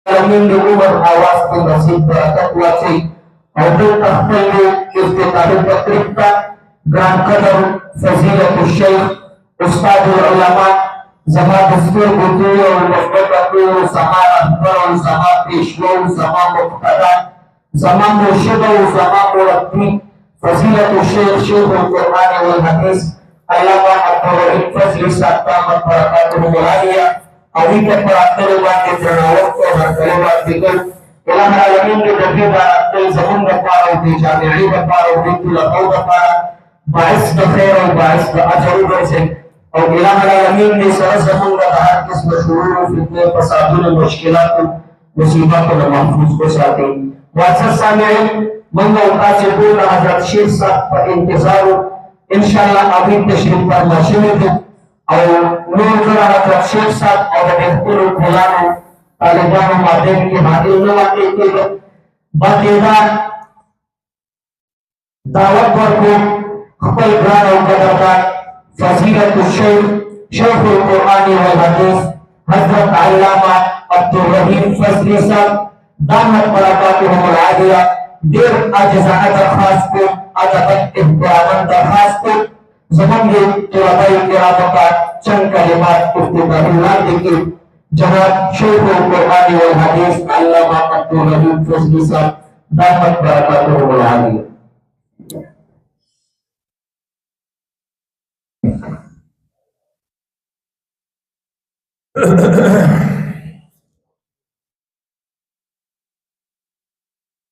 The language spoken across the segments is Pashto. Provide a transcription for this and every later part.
من لغوبة حواس تنصيب بركات واسي أو بالتخطيل افتتاح التقريبا جرام قدر فضيلة الشيخ أستاذ العلماء زمان دستور بطولة ومفتقة زمان أكبر زمان بيشمو زمان مقتدى زمان مرشدة وزمان مربي فضيلة الشيخ شيخ القرآن والحديث علامة التوحيد فضل سلطان بركاته العالية अभी के प्रार्थना बात के जनावरों को हर बात दिखो इलाम आलमीन के जबी बात तो ज़मीन बता रहे थे जामिरी बता रहे थे तो लगाओ बता बाइस बखेर और बाइस अजर बरसे और इलाम आलमीन ने सारा ज़मीन का बाहर किस मशहूर फितने फसादों मुश्किलात मुसीबत और महफूज को साथे वासर सामने मंगल कासे बोल हज़रत शेख साहब पर इंतज़ार इंशाअल्लाह अभी तशरीफ पर मशीन और नूर करा शेख साहब और बिल्कुल फलानो तालिबान मादेन की हाजिर न आते के बातेदार दावत पर को खपल ग्रान और कदरदार फजीलत शेख शेख कुरानी व हदीस हजरत अल्लामा अब्दुल रहीम फजली साहब दामत बरकातुहुम आलिया देर अजज़ात खास को अदब इब्राहिम दरखास्त को ज़मान ये तुराबाई किरामों का चंद कलिमात इफ्तिताहियात देखिए जनाब शेख कुरानी व हदीस अल्लामा अब्दुल रहीम फजली साहब दामत बरकातुहुम आलिया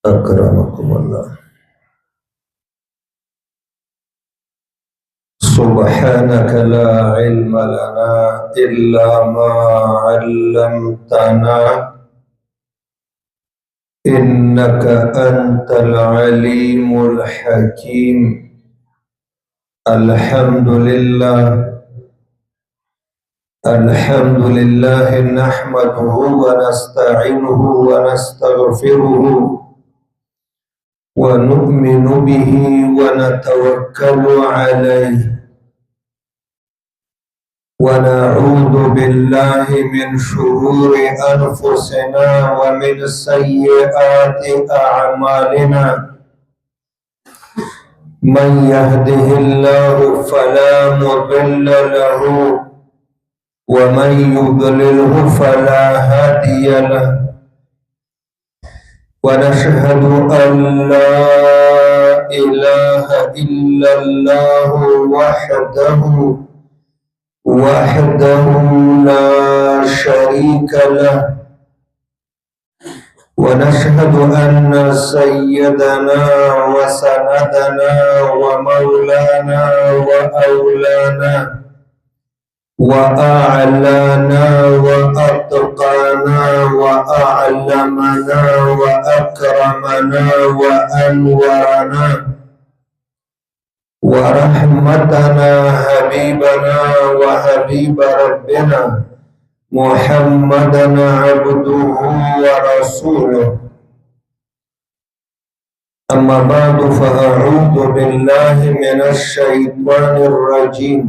अकरमकुमुल्लाह। सुब्हानक ला इल्म लना इल्ला मा अल्लमतना इन्नक अंतल अलीमुल हकीम। अल्हम्दुलिल्लाह अल्हम्दुलिल्लाह नहमदुहु व नस्तईनुहु व नस्तगफिरुहु व नु'मिनु बिही व नतवक्कलु अलैहि व नऊज़ु बिल्लाहि मिन शुरूरि अनफुसिना व मिन सय्यिआति अअमालिना। मन यहदिहिल्लाहु फला मुदिल्ल लहु व मन युद्लिलहु फला हादिय लहु। व नशहदु अन ला इलाहा इल्लल्लाहु वहदहु ला शरीका लहु। व नशहदु अन्न सय्यदना व सनदना व मौलाना व औलाना व अअलाना व अत्क़ाना व अअलमना व अकरमना व अनवरना व रहमतना हबीबना व हबीब रब्बिना मुहम्मदन अब्दुहु व रसूलुहु। अम्मा बअदु फ़अऊज़ु बिल्लाहि मिनश शैतानिर रजीम।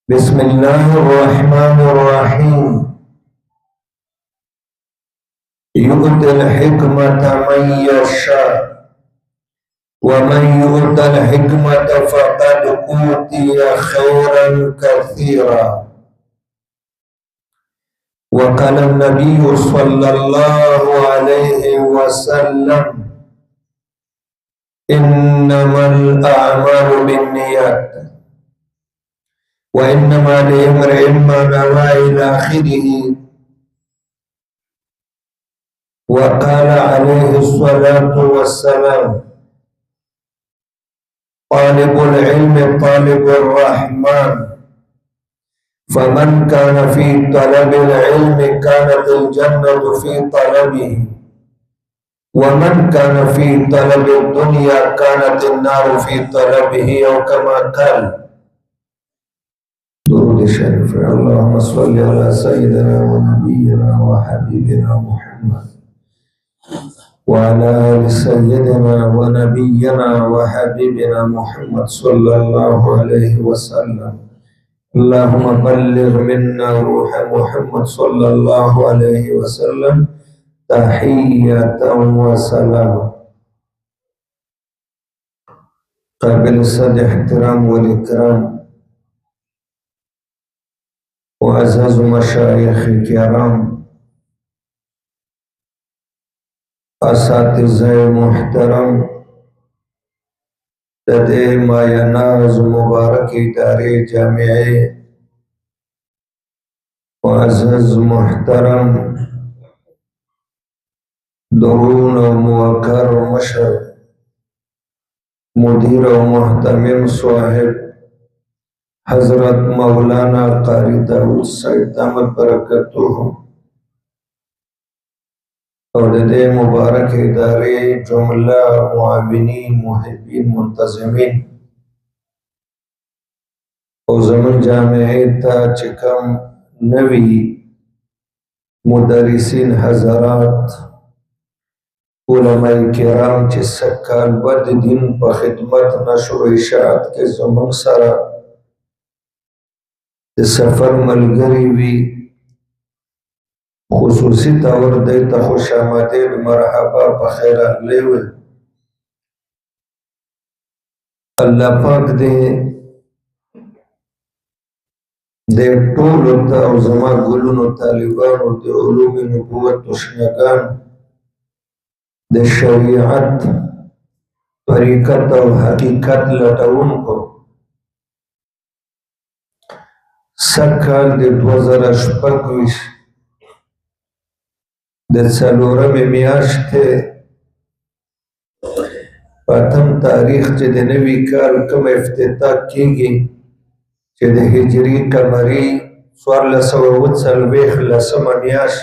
बिस्मिल्लाहिर रहमानिर रहीम। यु'तिल हिकमता मन यशा व मन यु'तल हिकमता फ़क़द ऊतिया खैरन कसीरा। व क़ाला नबी सल्लल्लाहु अलैहि वसल्लम इन्नमल अअमालु बिन्नियात व इन्नमा लिम्रिइन मा नवा इला आखिरिह। व क़ाला अलैहि अस्सलातु वस्सलाम तालिबुल इल्म तालिबुर रहमान फमन कान फी तलबिल इल्म कानतिल जन्नतु फी तलबिही व मन कान फी तलबिद दुनिया कानतिन नारु फी तलबिही औ कमा क़ाल। दुरूद शरीफ। अल्लाहुम्मा सल्लि अला सय्यिदिना व नबिय्यिना व हबीबिना मुहम्मद व अला आलि सय्यिदिना व नबिय्यिना व हबीबिना मुहम्मद सल्लल्लाहु अलैहि वसल्लम اللهم بلغ منا روح محمد صلى الله عليه وسلم تحية وسلام. قابل صد احترام والإكرام وعزاز مشايخ كرام، اساتذه محترم، ددے مایناز مبارک ادارے جامعے معزز محترم درون و موقر و مشر مدیر و محتمم صاحب حضرت مولانا قاری داود صاحب دامت برکتہم اور دے مبارک ادارے جملہ معاونین محبین منتظمین او زمن جامعی تا چکم نوی مدرسین حضرات علماء کرام چی سکال بد دین پا خدمت نشر و اشاعت کے زمن سارا سفر ملگری وی خصوصی طور دیتا خوش آمدید مرحبا بخیر اغلی وی. اللہ پاک دے طول تا او زما گلون و طالبان و دے علوم نبوت و شنگان دے شریعت طریقت و حقیقت لٹاون کو سکال دے 2026 دے سالورم میاشت پاتم تاریخ چے دے نوی کال کم افتتاح کی گی چے دے ہجری کمری 1440 لسم میاش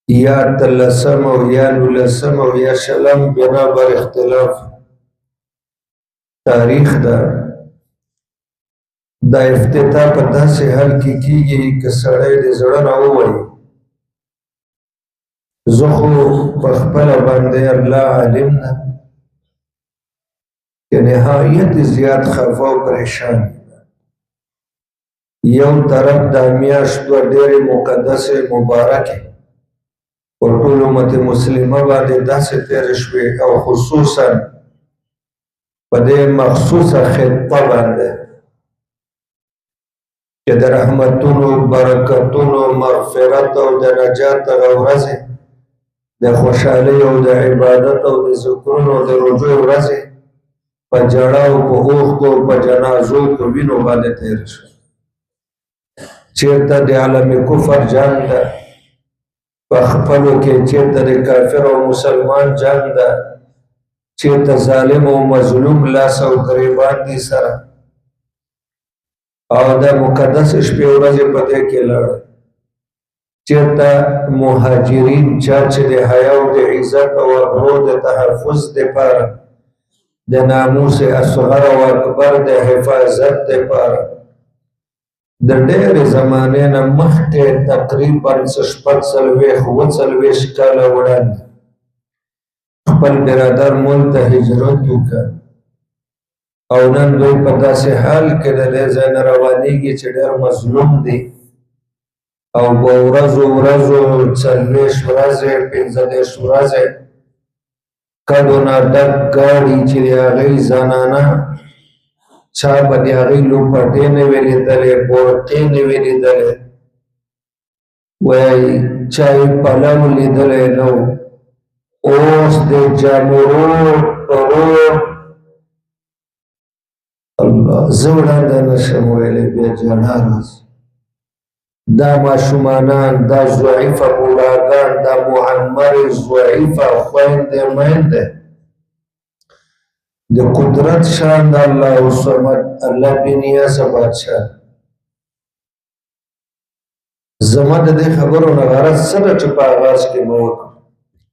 یا تلسم و یا نلسم و یا شلم بنابر اختلاف تاریخ دا افتتاح پتا سے حل کی گی کہ سڑے دے زڑن آوائی زخو پخپل باندے اللہ علم نا کہ نہایت زیاد خفا و پریشان یو طرف دامیاشت و دیر مقدس مبارک اور طول امت مسلمہ باندے دا سے تیرشوے او خصوصا پدے مخصوص خطہ باندے کہ در رحمتون و برکتون و مغفرت و در نجات غورزی در خوشحالی و در عبادت و در ذکرون و در رجوع رزی پا جڑا و پا اوخ کو پا جنازو کو بینو باندے تیرشوے چیرتا دی عالم کفر جان دا پخپلو کے چیرتا دی کافر و مسلمان جان دا چیرتا ظالم و مظلوم لاسا و قریبان دی سرا او دا مقدس شپی ورزی پدے کے لڑ چیرتا مہاجرین چاچ دے حیاء دے عزت و ابرو دے تحفظ دے پارا دے ناموس اصغر و اکبر دے حفاظت دے پارا در دیر زمانے نا مختے تقریباً 6 کالا وڑان خپل برادر ملتا ہجرتو کا او نن دوی پتا سے حال کده دے زین روانی کی چه دیر مظلوم دی او با ورزو 40 ورزه 15 ورزه کدونا دک گاڑی چه دی آغی زنانا چا با دی آغی لوپٹی نویلی دلے بورتی نویلی دلے وی چای پلاو لی دلے نو اوس دے جامورو پرو اللہ زوڑان دا نشمویلے بیا جنارز دا ماشومانان دا ضعیف بولاگان دا معمر ضعیف خوین دے مین دے دے قدرت شان دا اللہ و سمت اللہ بینیا سا بادشاہ زمان دے خبرو نغارت سر چپا آغاز کے موقع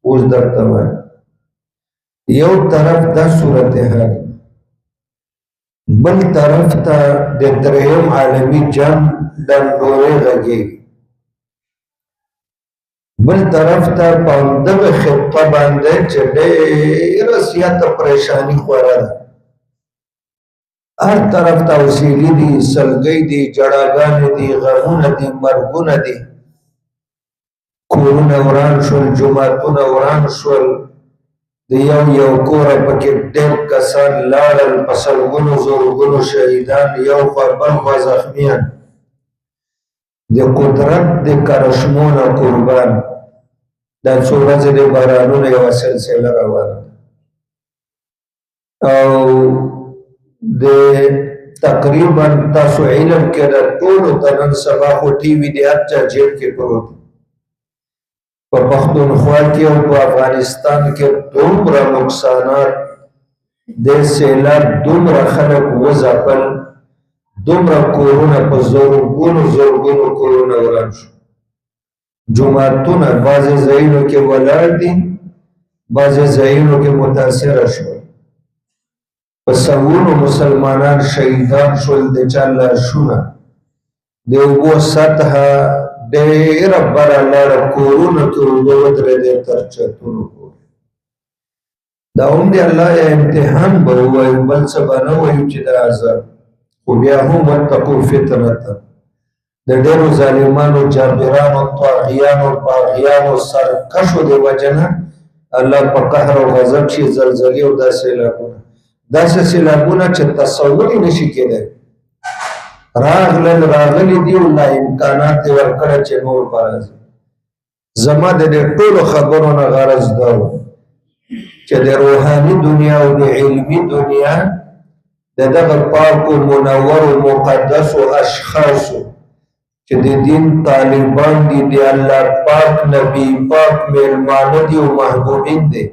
اوز در تمہیں یو طرف دا صورتحال بل طرف تا دے درہم عالمی جنگ دندورے لگے بل طرف تا پاندب خطہ باندے چڑے رسیات پریشانی خوارا دا هر طرف ته وسیلې دي، سلګۍ دي، جړاګانې دي، غمونه دي، مرګونه دي، کورونه وران شول، جوماتونه وران شول، د یو کوره پکې ډېر کسان لاړل، په سلګونو زرګونو شهیدان، یو خوا بل خوا زخمیان، د قدرت د کرشمو نه قربان. دا څو ورځې د بارانونو یوه سلسله روانه ده او د تقریبا تاسو علم کې د ټولو ته نن سبا خو ټي وي د هر چا جیب کې پروت په پښتونخوا کې او په افغانستان کې دومره نقصانات د سیلاب، دومره خلک وځپل، دومره کورونه په زرګونو کورونه وران شو، جوماتونه بعضې ځایونو کې ولاړ دي، بعضې ځایونو کې متاثره شول، په سوونو مسلمانان شهیدان شول، د چا لاشونه، د اوبو سطحه ډېره بره لاړه، کورونو کې اوبه ودرېدې تر چتونو پورې. دا هم د الله یا امتحان به ووایو، بل څه به نه وایو چې دا عذاب، خو بیا هم واتقوا فتنة، د ډېرو ظالمانو، جابرانو، طاغیانو، باغیانو، سرکشو د وجه نه الله په قهر او غضب شي، زلزلې او داسې سیلابونه، داسې سیلابونه چې تصور یې نشي کېدی، راغلي دي او لا امکانات یې ورکړه چې نور به راځي. زما د دې ټولو خبرو نه غرض دا و چې د روحاني دنیا او د علمي دنیا د دغه پاکو منورو مقدسو اشخاصو چې د دین طالبان دي، د الله پاک نبی پاک میلمانه دي او محبوبین دي،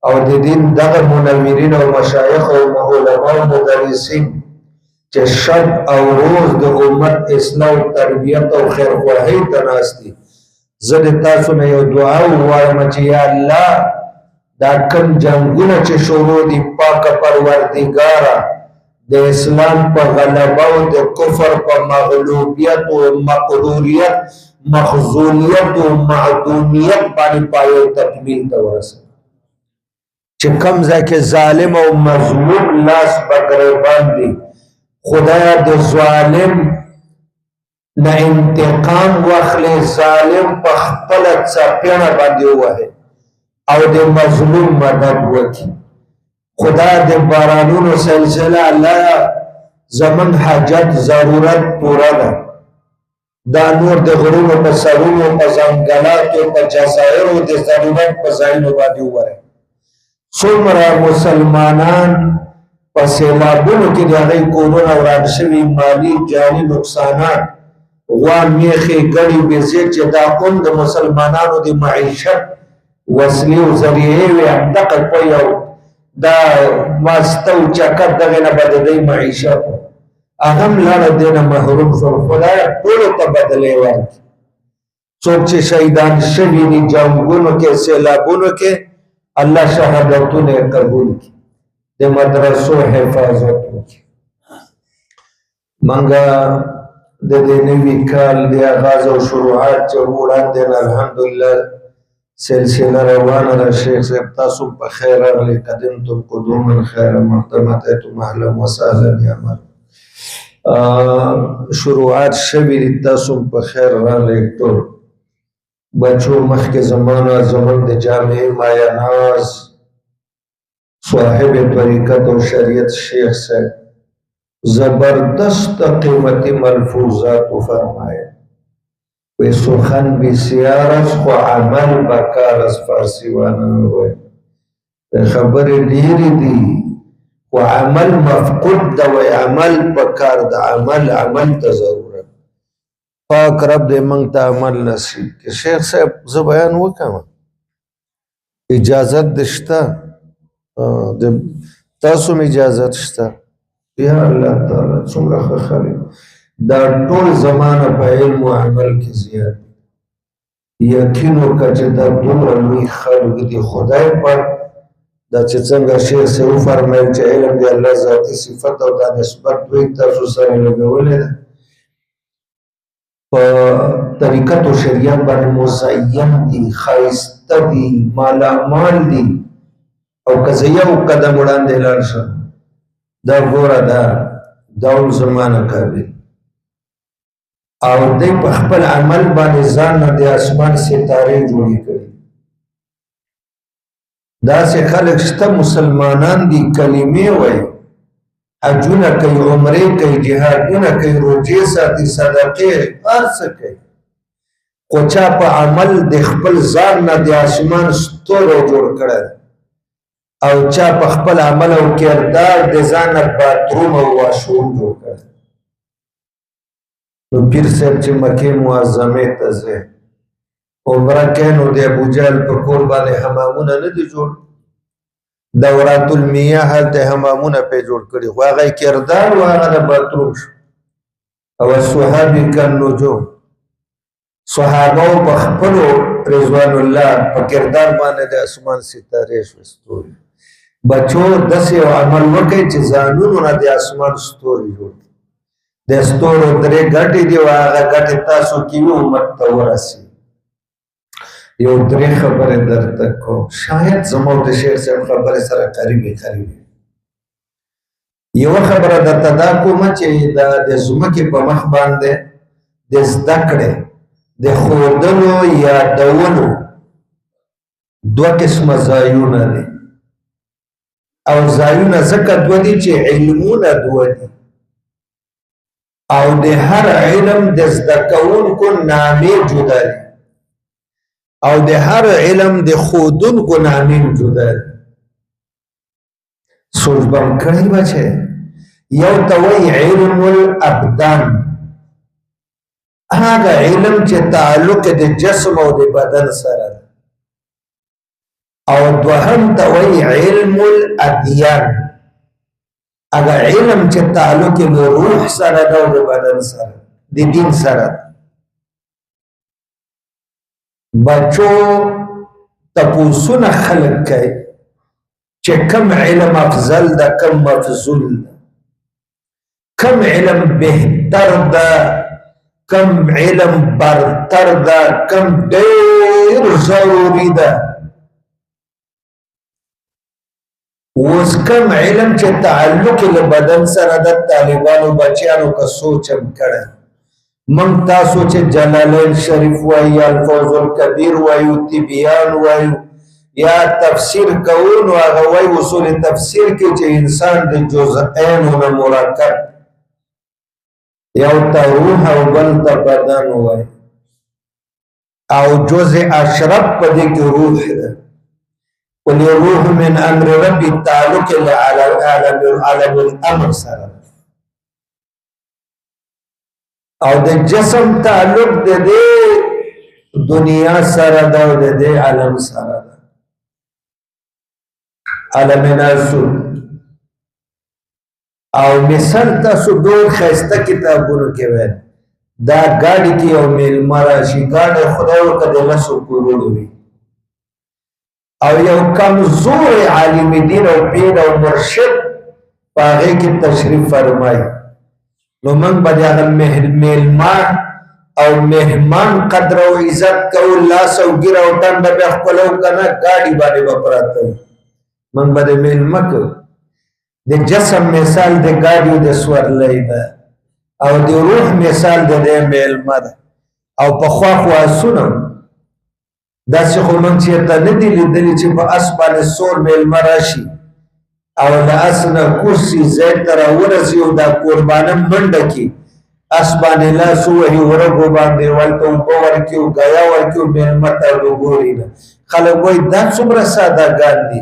او د دین دغه منورین او مشایخ او علما او مدرسین چې شب او روز د امت اصلاح او تربیت او خیرخواهۍ ته ناست دي. زه د تاسو نه یو دعا ووایم چې یا الله دا کم جنګونه چې شروع دي، پاکه پروردګاره د اسلام په غلبه او د کفر په مغلوبیت او مقروریت، مخذولیت او معدومیت باندې پایو تکمیل ته ورسوي، چې کم ځای کې ظالم او مظلوم لاس په ګریبان دي، خدایا د ظالم نه انتقام واخلې، ظالم په خپله څپېړه باندې ووهې او د مظلوم مدد وکړي. خدا د بارانونو سلسله الله زمن حاجت ضرورت پوره ده، دا نور د غرونو په سرونو، په ځنګلاتو، په جزایرو د ضرورت په ځایونو باندې ووایي. څومره مسلمانان په سیلابونو کې د هغوی کورونه وران شوي، مالي جاني نقصانات، غوا میخې ګړې بیزې چې دا هم د مسلمانانو د معیشت وسیلې او ذریعې وې، همدغه په یو دا واسطه او چکر دغې نه به د دوی معیشت و، هغه هم لاړه دې نه محروم شول. خدایه ټولو ته بدلې ورکړي، څوک چې شهیدان شوي دي جنګونو کې، سیلابونو کې، الله شهادتونه یې قبول کړي، د مدرسو حفاظت وکړي. منګه د دې نوي کال د آغاز او شروعات چې وړاندې نه الحمدلله سلسله روانه ده. شیخ صاحب تاسو په خیر راغلئ، قدمتم قدوما خیر مقدم اتیتم اهلا وسهلا یا مرحبا. شروعات شوي دي، تاسو په خیر راغلئ ټول بچو. مخکې زمانه زموږ د جامع مایا ناز صاحب طریقت او شریعت شیخ صاحب زبردست قیمتی ملفوظات فرمایه، وی سخن بسیار است خو عمل بکار است، فارسی وانا وی خبر ډیری دی خو عمل مفقود ده، وی عمل بکار ده، عمل ته ضرورت. پاک رب دې موږ ته عمل نصیب کړي. شیخ صاحب زه بیان وکړم، اجازت دې شته؟ تاسو م اجازت شته؟ یا الله تعالی څومره ښه خلک، دا ټول زمانه په علم او عمل کې زیات، یقین وکړه چې دا دومره لوی خلک دي. خدای پاک دا چې څنګه شیخ صاحب وفرمایل چې علم د الله ذاتي صفت او دا نسبت دوی تاسو سره لګولې ده، په طریقت او شریعت باندې مزین دي، ښایسته دي، مالامال دي. او که زه یو قدم وړاندې لاړ شم، دا ګوره دا داول زمانه قابل او دی په خپل عمل باندې ځان نه د اسمان ستارې جوړې کړي داسې خلک شته مسلمانان دي کلمې وایي حجونه کوي عمرې کوي جهادونه کوي روژې ساتي صدقې هر څه کوي خو چا په عمل د خپل ځان نه د اسمان ستوری جوړ کړی او چا په خپل عمل او کردار د ځان نه باتروم او واشروم جوړ کړی نو پیر صاحب چې مکې معظمې ته ځې عمره کوي نو د ابوجهل په کور باندې حمامونه نه دي جوړ دورات المیاه هلته حمامونه پې جوړ کړي خو هغه کردار و هغه د باتروم شو او صحابي کالنجوم صحابه په خپلو رضوان الله په کردار باندې د اسمان ستارې شو ستوري بچو داسې یو عمل وکړئ چې ځانونو نه د اسمان ستوري جوړ د ستورو درې ګټې دي او هغه ګټې تاسو کې وي امت ته ورسي یو درې خبرې درته کوم شاید زموږ د شیخ صاحب خبرې سره قریبې یوه خبره درته دا کومه چې د ځمکې په مخ باندې د زده کړې د ښودلو یادولو دوه قسمه ځایونه دي او ځایونه ځکه دوه دي چې علمونه دوه دي او د هر علم د زده کوونکو نامې جدا دي او د هر علم د ښودونکو نامې جدا دي سوچ بم کړی بچه یو ته وایي علم الابدان هغه علم چې تعلق د جسم او د بدن سره او دوهم ته وایي علم الادیان هغه علم چې تعلق د روح سره او د بدن سره د دین سره بچو تپوسونه خلق کوي چې کم علم افضل ده کم مفضول ده کم علم بهتر ده کم علم برتر ده کم ډیر ضروری ده اوس کم علم چې تعلق له بدن سره د طالبانو بچیانو کا سوچم کړه من تاسو چې جلالین شریف وایي الفوز الکبیر وایو تبیان وایو یا تفسیر کوون او هغه وایي اصول تفسیر کې چې انسان د جزئین نه مرکب یو ته روح او بل ته بدن وایي او جزء اشرف په دې کې روح ده ولې روح من امر ربي تعلق عالم الامر سره او د جسم تعلق د دې دنیا سره ده او د دې عالم سره ده عالم ناسوت او مثال تاسو ډور خسته کتابونو کې وای دا ګاډي کې او میلمه راشي ګاډي خدای ورکړي لاسو کورونو وي او یو کمزور عالم دین او پیر او مرشد پاغه کې تشریف فرمایي نو من باندې هغه میلمان او مهمان قدر او عزت کو لاس او ګیر او ټنډ به خپلو کنه ګاډي باندې وپراته من باندې میلمک د جسم مثال د ګاډي د سورلې ده او د روح مثال د میلمه ده او په خوا خوا سونه داسې خو من چې ته نه دي لیدلي چې په اس باندې سور میلمه راشي او له اس نه کرسي ځای ته راورسي او دا قربانه منډه کي اس باندې لاس ووهي ورغو باندې ولته اوبه ورکړي او ګیا ورکړي میلمه ته وګوري نه خلک وایي دا څومره سادهګان دي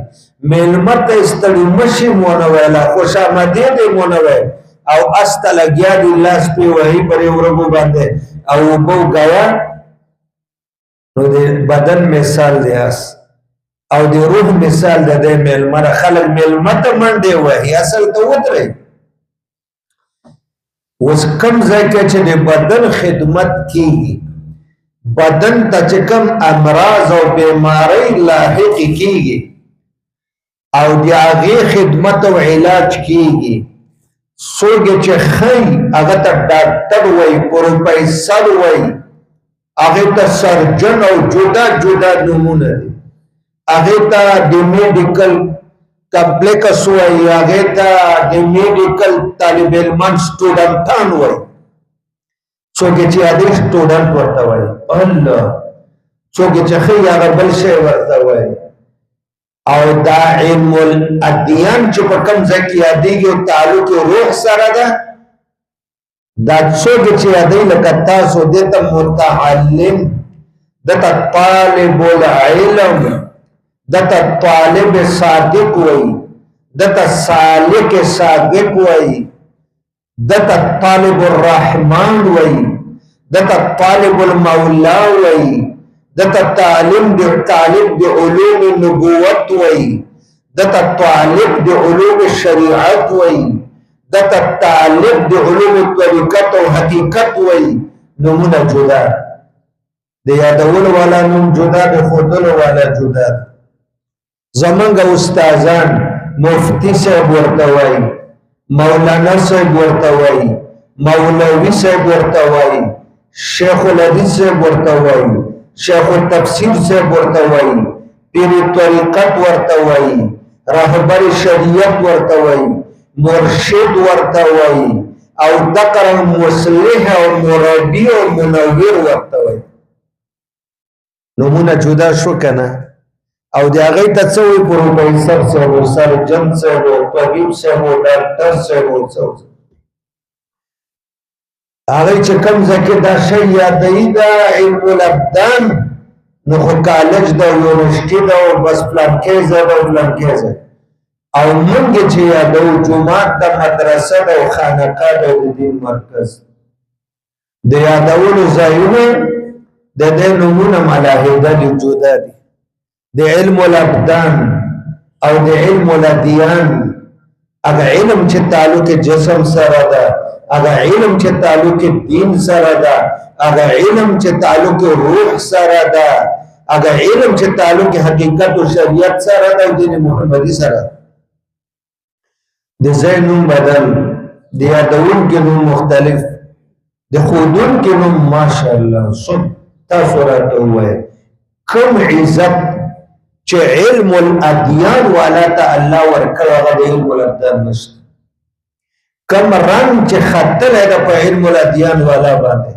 میلمه ته ستړي مشي مونه ویله خوش آمدید یې مونه ویل او اس ته لګیا دي لاس پې وهي پرې ورغو باندې او اوبه ګیا نو د بدن مثال دی اس او د روح مثال د دې میلمه خلک میلمه ته منډې وهي اصل ته ودرې اوس کم ځای کې چې د بدن خدمت کیږي بدن ته چې کم امراض او بیماری لاحق کیږي او د هغې خدمت او علاج کیږي څوک چې ښي هغه ته ډاکټر وایي پروفیسر وایي هغه ته سرجن او جدا جدا نمونه دي هغه ته د میډیکل کمپلیکس وای هغه ته د میډیکل طالب علمان سټوډنټان وای څوک چې ادي سټوډنټ ورته وای الله څوک چې خي هغه بل شی ورته وای او دا علم الادیان چې په کوم ځای کې یادېږي او تعلق روح سره ده دا څوک چې یادې لکه تاسو دته متعلم دته طالب العلم دته طالب صادق وای دته سالک صادق وای دته طالب الرحمن وای دته طالب المولا وای دته طالب د علوم النبوت وای دته طالب د علوم الشریعت وای دته طالب د علوم الطریقت او حقیقت وای نمونه جدا د یادولو والا نوم جدا د خودلو والا جدا زمنګ استادان مفتی صاحب ورته وای مولانا صاحب ورته وای مولوی صاحب ورته وای شیخ الحدیث صاحب ورته وای شیخ التفسیر صاحب ورته وای پیر طریقت ورته وای رهبر شریعت ورته وای مرشد ورته وای او ذکر مصلح او مربی او منور ورته وای نمونه جدا شو کنه او د هغه ته څو پروفیسور صاحب سرجن صاحب طبيب صاحب ډاکټر صاحب هغه چې کوم ځکه دا شی یادې دا علم الابدان نو خو کالج دا یونیورسيټي دا او بس پلان کې زده او پلان کې زده او موږ چې یادو جمعات د مدرسه او خانقاه د دین مرکز د یادولو ځایونه د دې نمونه ملاحده جوړه دي د علم الابدان او د علم الادیان هغه علم چې تعلق جسم سره ده هغه علم چې تعلق دین سره ده هغه علم چې تعلق روح سره ده هغه علم چې تعلق حقیقت او شریعت سره ده او دین محمدي سره د زینوم بدل د یادون کې نوم مختلف د خودون کې نوم ماشاءالله سب تاسو راته وای کوم عزت چې علم الادیان والا ته الله ورکړ هغه د علم الابدان نشته کم رنگ چې خطر ہے په علم الادیان والا باندې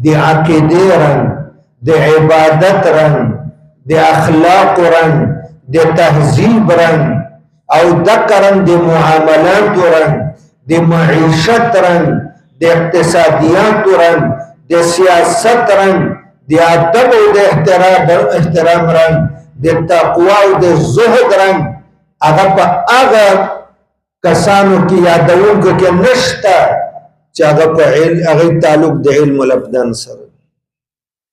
د عقیده رنگ د عبادت رنگ د اخلاق رنگ د تهذیب رنگ او دکرن د معاملات رنگ د معیشت رنگ د اقتصادیات رنگ د سیاست رنگ د ادب او د احترام رنگ د تقوا او د زهد رنگ هغه په هغه کسانو کې یادونکو کې نشته چې هغه په هغه تعلق د علم الابدان سره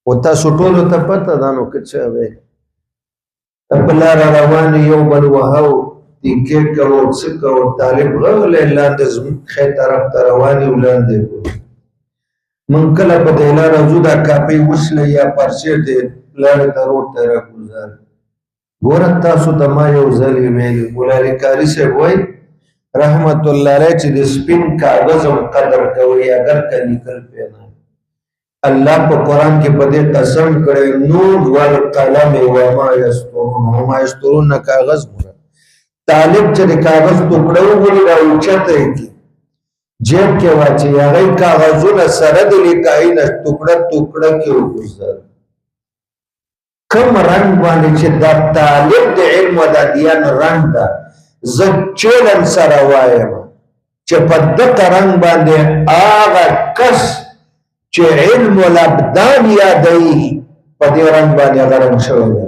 او تاسو ټول ته پته ده نو که څه وي خپل روان یو بل وهو تیکې کوو څه کوو طالب غوله لاندې خې طرف ته رواني ولاندې کو من کله په دلا رجو دا کاپي وسله یا پرچه دې لار ته روټ ته راګوزار ګور تاسو ته ما یو ځل ویل ګولاري کاری سے وای رحمت الله علیه چې د سپین کاغذ او قدر کوي اگر کلی کل پینا الله په قران کې په دې قسم کړي نور والقلم وما يسطرون وما يسطرون کاغذ مراد طالب چې د کاغذ ټوکړه وګوري دا اوچته کی جیب کې واچي هغه کاغذونه سره د لیکای نه ټوکړه ټوکړه کې وګرځي کم رنگ باندې چې دا طالب د علم او د دیان رنگ ده زه چیلن سره وایم چې په دغه رنگ باندې هغه کس چې علم الابدان یادوي په دې رنگ باندې هغه رنګ شوی دی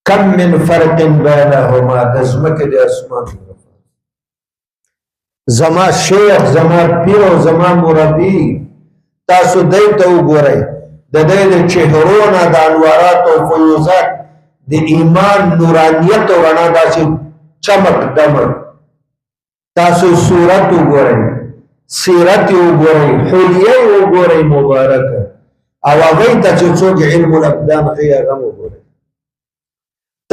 کم من فرق بینهما د ځمکې د اسمان زما شیخ زما پیر او زما مربی تاسو دې ته وګورئ د دې د چهرونو د انوارات او فیوزات د ایمان نورانیت او رڼا داسې چمک دمک تاسو صورت وګورئ سیرت وګورئ حلیه وګورئ مبارکه او هغه ته چې څوک علم الابدان خي هغه وګورئ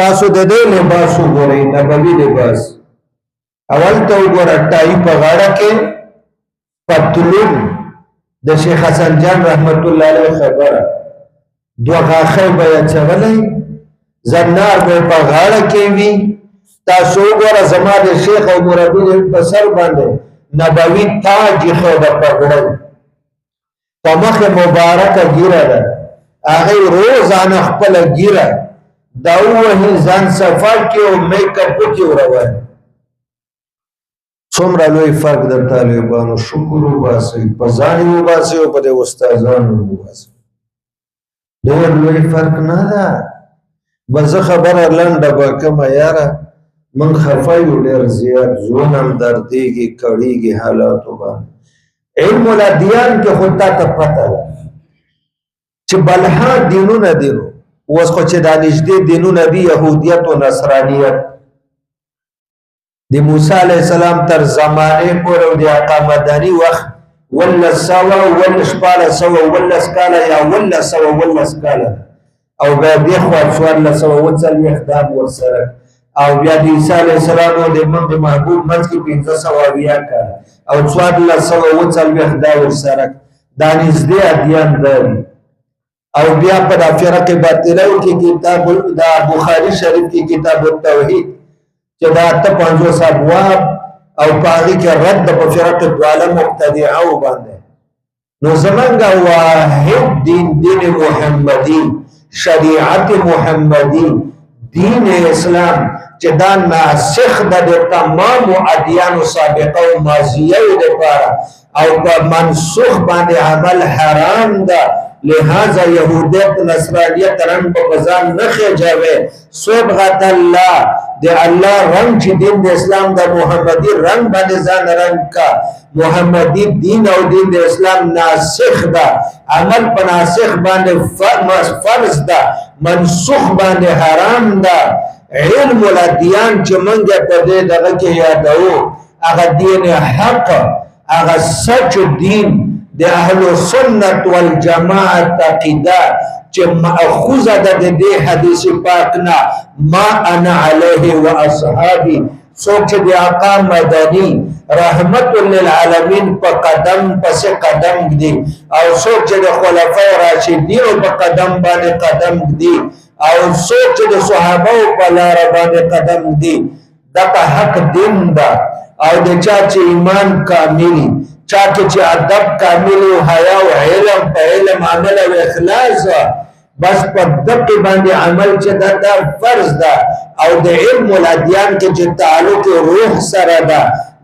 تاسو د دې لباس وګورئ نبوي لباس اول ته وګورئ ټای په غاړه کې پتلون د شیخ حسن جان رحمت الله علیه خبره دوه غاخه به چولې زنار به په غاړه کې وي تاسو وګوره زما د شیخ او مربي په سر باندې نبوي تاج خو د پګړۍ په مخ مبارکه ګیره ده هغه روزانه خپل ګیره دا وهي ځان صفا کې او میک اپ کې وروي څومره لوی فرق د طالبانو شکر وباسي په ځان وباسي او په استادانو وباسي ډېر لوی فرق نه ده بس خبره لنډه به کومه یاره من خفایو ډېر زیات زړونه هم دردېږي کړېږي حالاتو باندې علم الادیان کې خو تا ته پته ده چې بلها دینونه دي نو اوس خو چې دا نږدې دینونه دي یهودیت او نصرانیت د موسی علیه السلام تر زمانې پورې او د آقا مدني وخت 1900 کاله یا 1900 کاله او بیا دې خوا 1440 دام ورسره او بیا د عیسی علیه السلام او د محبوب منځ کې 1520 کاله او 1440 دا ورسره دا نږدې ادیان دي او بیا په د فرق باطله کې کتاب د بخاری شریف کې کتاب التوحید چې دا 50 ابواب او پاغي کې رد په فرق دواله مبتدعه و باندې نو زمونږ واحد دین محمدي شریعت محمدي دین اسلام چې دا ناسخ د تمام ادیان سابقه او ماضیه لپاره او په منسوخ باندې عمل حرام ده لہذا یهودیت نصرانیت رنگ په بازار نه خېجاوي صبغت الله د الله رنگ چې دین د اسلام د محمدي رنگ باندې ځان رنگ کا محمدي دین او دین د اسلام ناسخ ده عمل په ناسخ باندې فرض ده منسوخ باندې حرام ده علم الادیان چې منګه په دې دغه کې یادو هغه دین حق هغه سچ دین د اهل سنت والجماعت عقیده چې ماخوذه ده د دې حدیث پاک نه ما انا علیه و اصحابي څوک چې د آقا مدني رحمت للعالمین په قدم پس قدم دي او څوک چې د خلفای راشدین په قدم باندې قدم دي او څوک چې د صحابه په لار باندې قدم دي دا حق دین ده او د چا چې ایمان کامل چاکه چې ادب کامل او حیا او علم په علم عمل او اخلاص بس په دقه باندې عمل چې دا فرض ده او د علم الادیان کې چې تعلق روح سره ده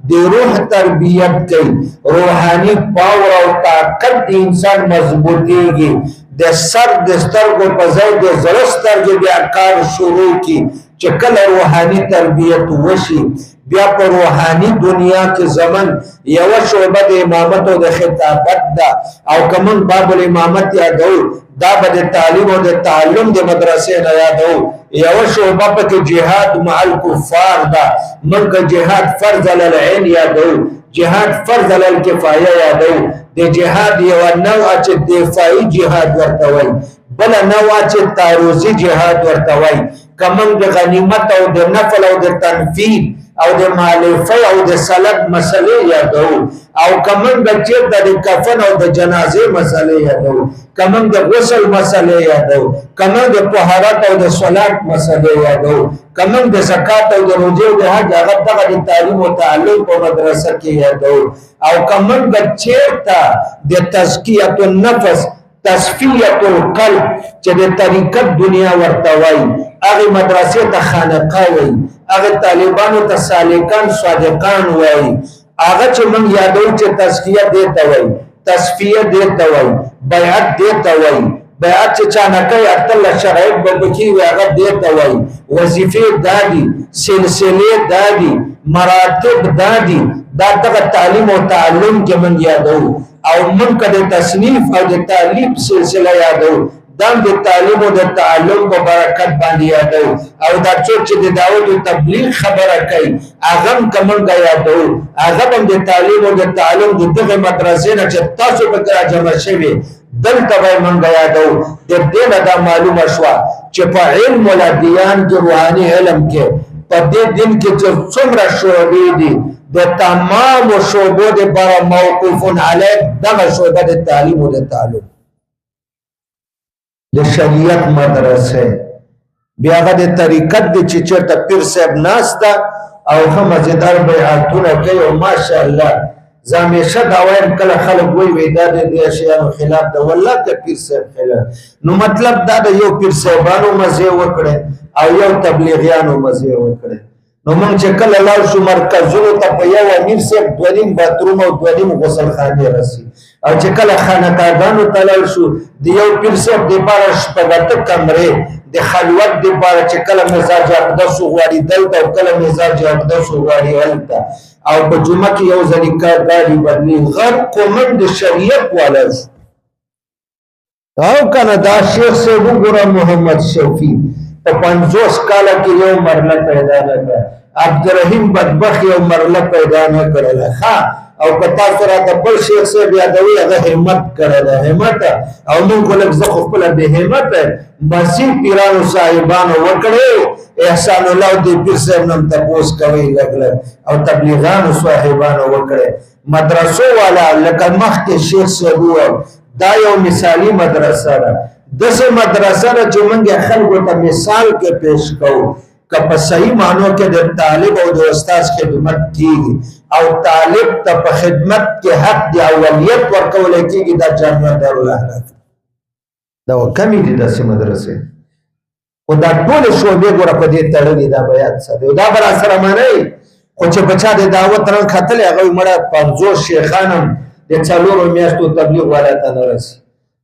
د روح تربیت کوي روحاني پاور او طاقت د انسان مضبوطيږي د سر د سترګو په ځای د زړه سترګې بیا کار شروع کی چې کله روحاني تربیت وشي بیا په روحاني دنیا کې زمن یو شعبه د امامت او د خطابت ده او کوم باب الامامت یادو دا به تعلیم او د تعلم د مدرسې نه یادو یو شعبه په جهاد مع الكفار ده منګه جهاد فرض علی العين یادو جهاد فرض علی الکفایه یادو د جهاد یو نوع چې دفاعي جهاد ورته وای بل نوع چې تعرضي جهاد ورته وای کوم د غنیمت او د نفل او د تنفيذ او د مالفه او د سلب مسلې یادو او کوم د چې د کفن او د جنازې مسلې یادو کوم د غسل مسلې یادو کوم د طهارت او د صلات مسلې یادو کوم د زکات او د روزه او د حج هغه د تعلیم او تعلم په مدرسه کې یادو او کوم د چیرته د تزکیه النفس تصفیه القلب چې د طریقت دنیا ورته وای هغه مدرسې ته خانقاه وای هغه طالبانو ته سالکان صادقان وای هغه چې من یادو چې تزکیه دیته وای تصفیه دیته وای بیعت دیته وای بیعت چې چانکه اتل شرایط بلکی وی هغه دیته وای وظیفه دادی سلسله دادی مراتب دادی دا دغه تعلیم او تعلم کې من یادو او من کده تصنیف او د تعلیب سلسله یادو دام د تعلیم او د تعلم په برکت باندې یادو او دا څوک چې د دعوت او تبلیغ خبره کوي هغه کومه یادو هغه د تعلیم او د تعلم دغه مدرسې نه چې تاسو په راجمه شوي دلته به مونږ یادو د دې دا معلومه شو چې په علم الادیان کې روحاني علم کې په دې دین کې چې څومره شعبې دي د تمام شعبو د پر موقوف علی دغه شعبه د تعلیم او د تعلم د شریعت مدرسه بیا هغه د طریقت د چې چېرته پیر صاحب ناست ده او ښه مزېدار بیعتونه کوي او ماشاءالله زه همیشه دا وایم کله خلک وایي دا د دې شیانو خلاف ده والله که پیر صاحب خلاف نو مطلب دا د یو پیر صاحبانو مزې وکړئ او یو تبلیغیانو مزې وکړئ نو موږ چې کله لاړ شو مرکزونو ته په یو امیر صاحب 2.5 باتروم او 2.5 غسلخانې رسي او چې کله خانقاهګانو ته لاړ شو د یو پیر صاحب دپاره شپږ اته کمرې د خلوت دپاره چې کله مزاج اقدس غواړي دلته او کله مزاج اقدس غواړي هلته او په جمعه کې یو ځلې ګاډي بدلي غر قومن د شریعت والا شو او کنه دا شیخ صاحب وګوره محمد شفیع په 50 کاله کې یو مرله پیدا نه کړه عبدالرحیم بدبخ یو مرله پیدا نه کړله ښه او که تاسو راته بل شیخ صاحب یادوي هغه همت کړی همت او موږ خو لږ زه خو خپله بې همته مسیح پیرانو صاحبانو وکړی احسان الله دې پیر صاحب نه هم تپوس کوئ لږ لږ او تبلیغانو صاحبانو وکړی مدرسو والا لکه مخکې شیخ صاحب وویل دا یو مثالي مدرسه ده داسې مدرسه ده چې موږ خلکو ته مثال کې پیش کوو که په صحیح معنو کې د طالب او د استاد خدمت کیږي او طالب ته په خدمت کې حق دی اولیت ورکول کیږي دا جامعه دارالحرات دا کمی دي داسې مدرسې او دا ټول شعبې ګوره په دې تړلې دا بیات ساتي دا به راسره منئ خو چې بچا د دعوت رنګ ختلی هغه مړه 50 شیخان هم د 4 میاشتو تبلیغ والا ته نه رسي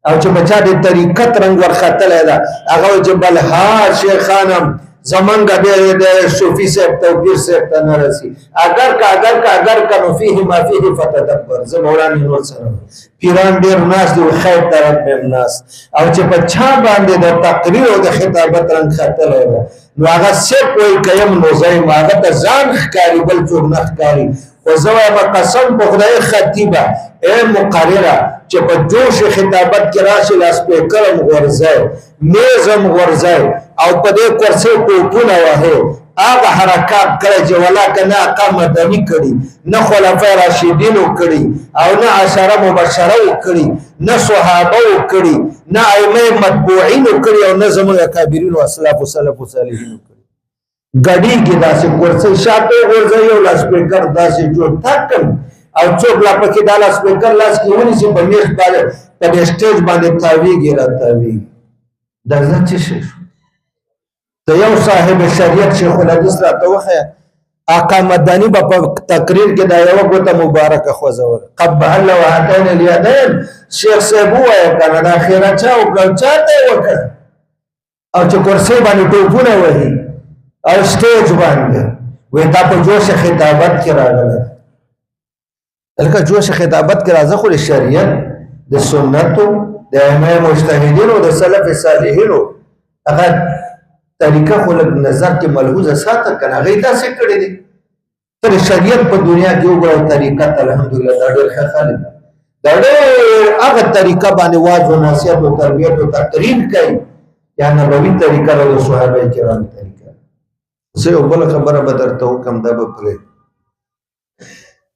او چې بچا د طریقت رنګ ورختلی ده هغه چې بل ها شیخانم زمانګ به د صوفي صاحب توفیر صاحب ته نه رسي اگر کا نو فيه ما فيه فتدبر زه مولانا نور سره پیران ډیر ناس دی خیر طرف به ناس او چې په چا باندې د تقریر او د خطابت رنګ خطر نو هغه څه کوئی قیم نو زای ماغه ته ځان ښکاری بل څوک نه ښکاری او زه وایم قسم په خدای خطیبه اے مقرره چې په جوش خطابت کې راشي لاس سپیکر هم غورځي میز هم غورځي او په دې کرسي ټوپونه وهي هغه حرکات کړی چې ولاکه نه آقا مدني کړي نه خلفای راشدینو کړي او نه عشره مبشره کړي نه صحابه کړي نه ائمه متبوعین کړي او نه زموږ اکابرین او اسلاف او سلف او صالحین کړي ګډي کې داسې کرسي شاته غورځي او لاس سپیکر داسې جوړ تکم او څوک لا پکې دا لاس سپیکر لاس کې ونیسي په میخ باندې په سټیج باندې تاویږي را تاویږي دا څه شي ته یو صاحب شریعت شیخ الحدیث راته وښیه آقا مدني به په تقریر کې دا یوه ګوته مبارکه خوځوله قبح الله وهاتین الیدین شیخ صاحب ووایه کنه دا خیره چا وکړه چا ته یې وکړه او چې کرسۍ باندې ټوپونه وهي او سټیج باندې وایي دا په جوش خطابت کې راغلی لکه جوش خطابت کې راځه خو د شریعت د سنتو د ائمه مجتهدینو د سلف صالحینو هغه طریقه خو لږ نظر کې ملحوظه ساته کنه هغه داسې کړی دي تر شریعت په دنیا کې وګورئ طریقت الحمدلله دا ډېر ښه خالي دا ډېر هغه طریقه باندې واعظ او نصیحت او تربیت او تقریر کوي یا نبوي طریقه او صحابه کرام طریقه زه یو بل خبره به درته وکم دا به پرې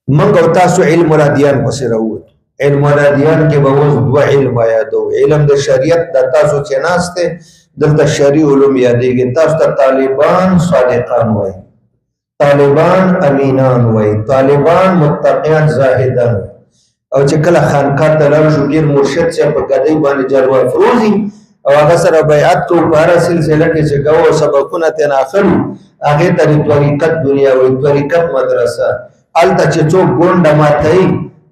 منګ او تاسو علم مرادیان پسې راووت علم مرادیان کې به اوس دوه علم یادو علم د شریعت د تاسو چې ناسته دلته شرعي علوم یادېږي تاسو ته طالبان صادقان وایي طالبان امینان وایي طالبان متقیان زاهدان او چې کله خانقاه ته لاړ شو ډېر مرشد صاحب په ګدۍ باندې جلوه افروزي او هغه سره بیعت کوو په هره سلسله کې چې کوو سبقونه ترې اخلو هغې ته د طریقت دنیا وایي طریقت مدرسه هلته چې څوک ګونډه ماتوي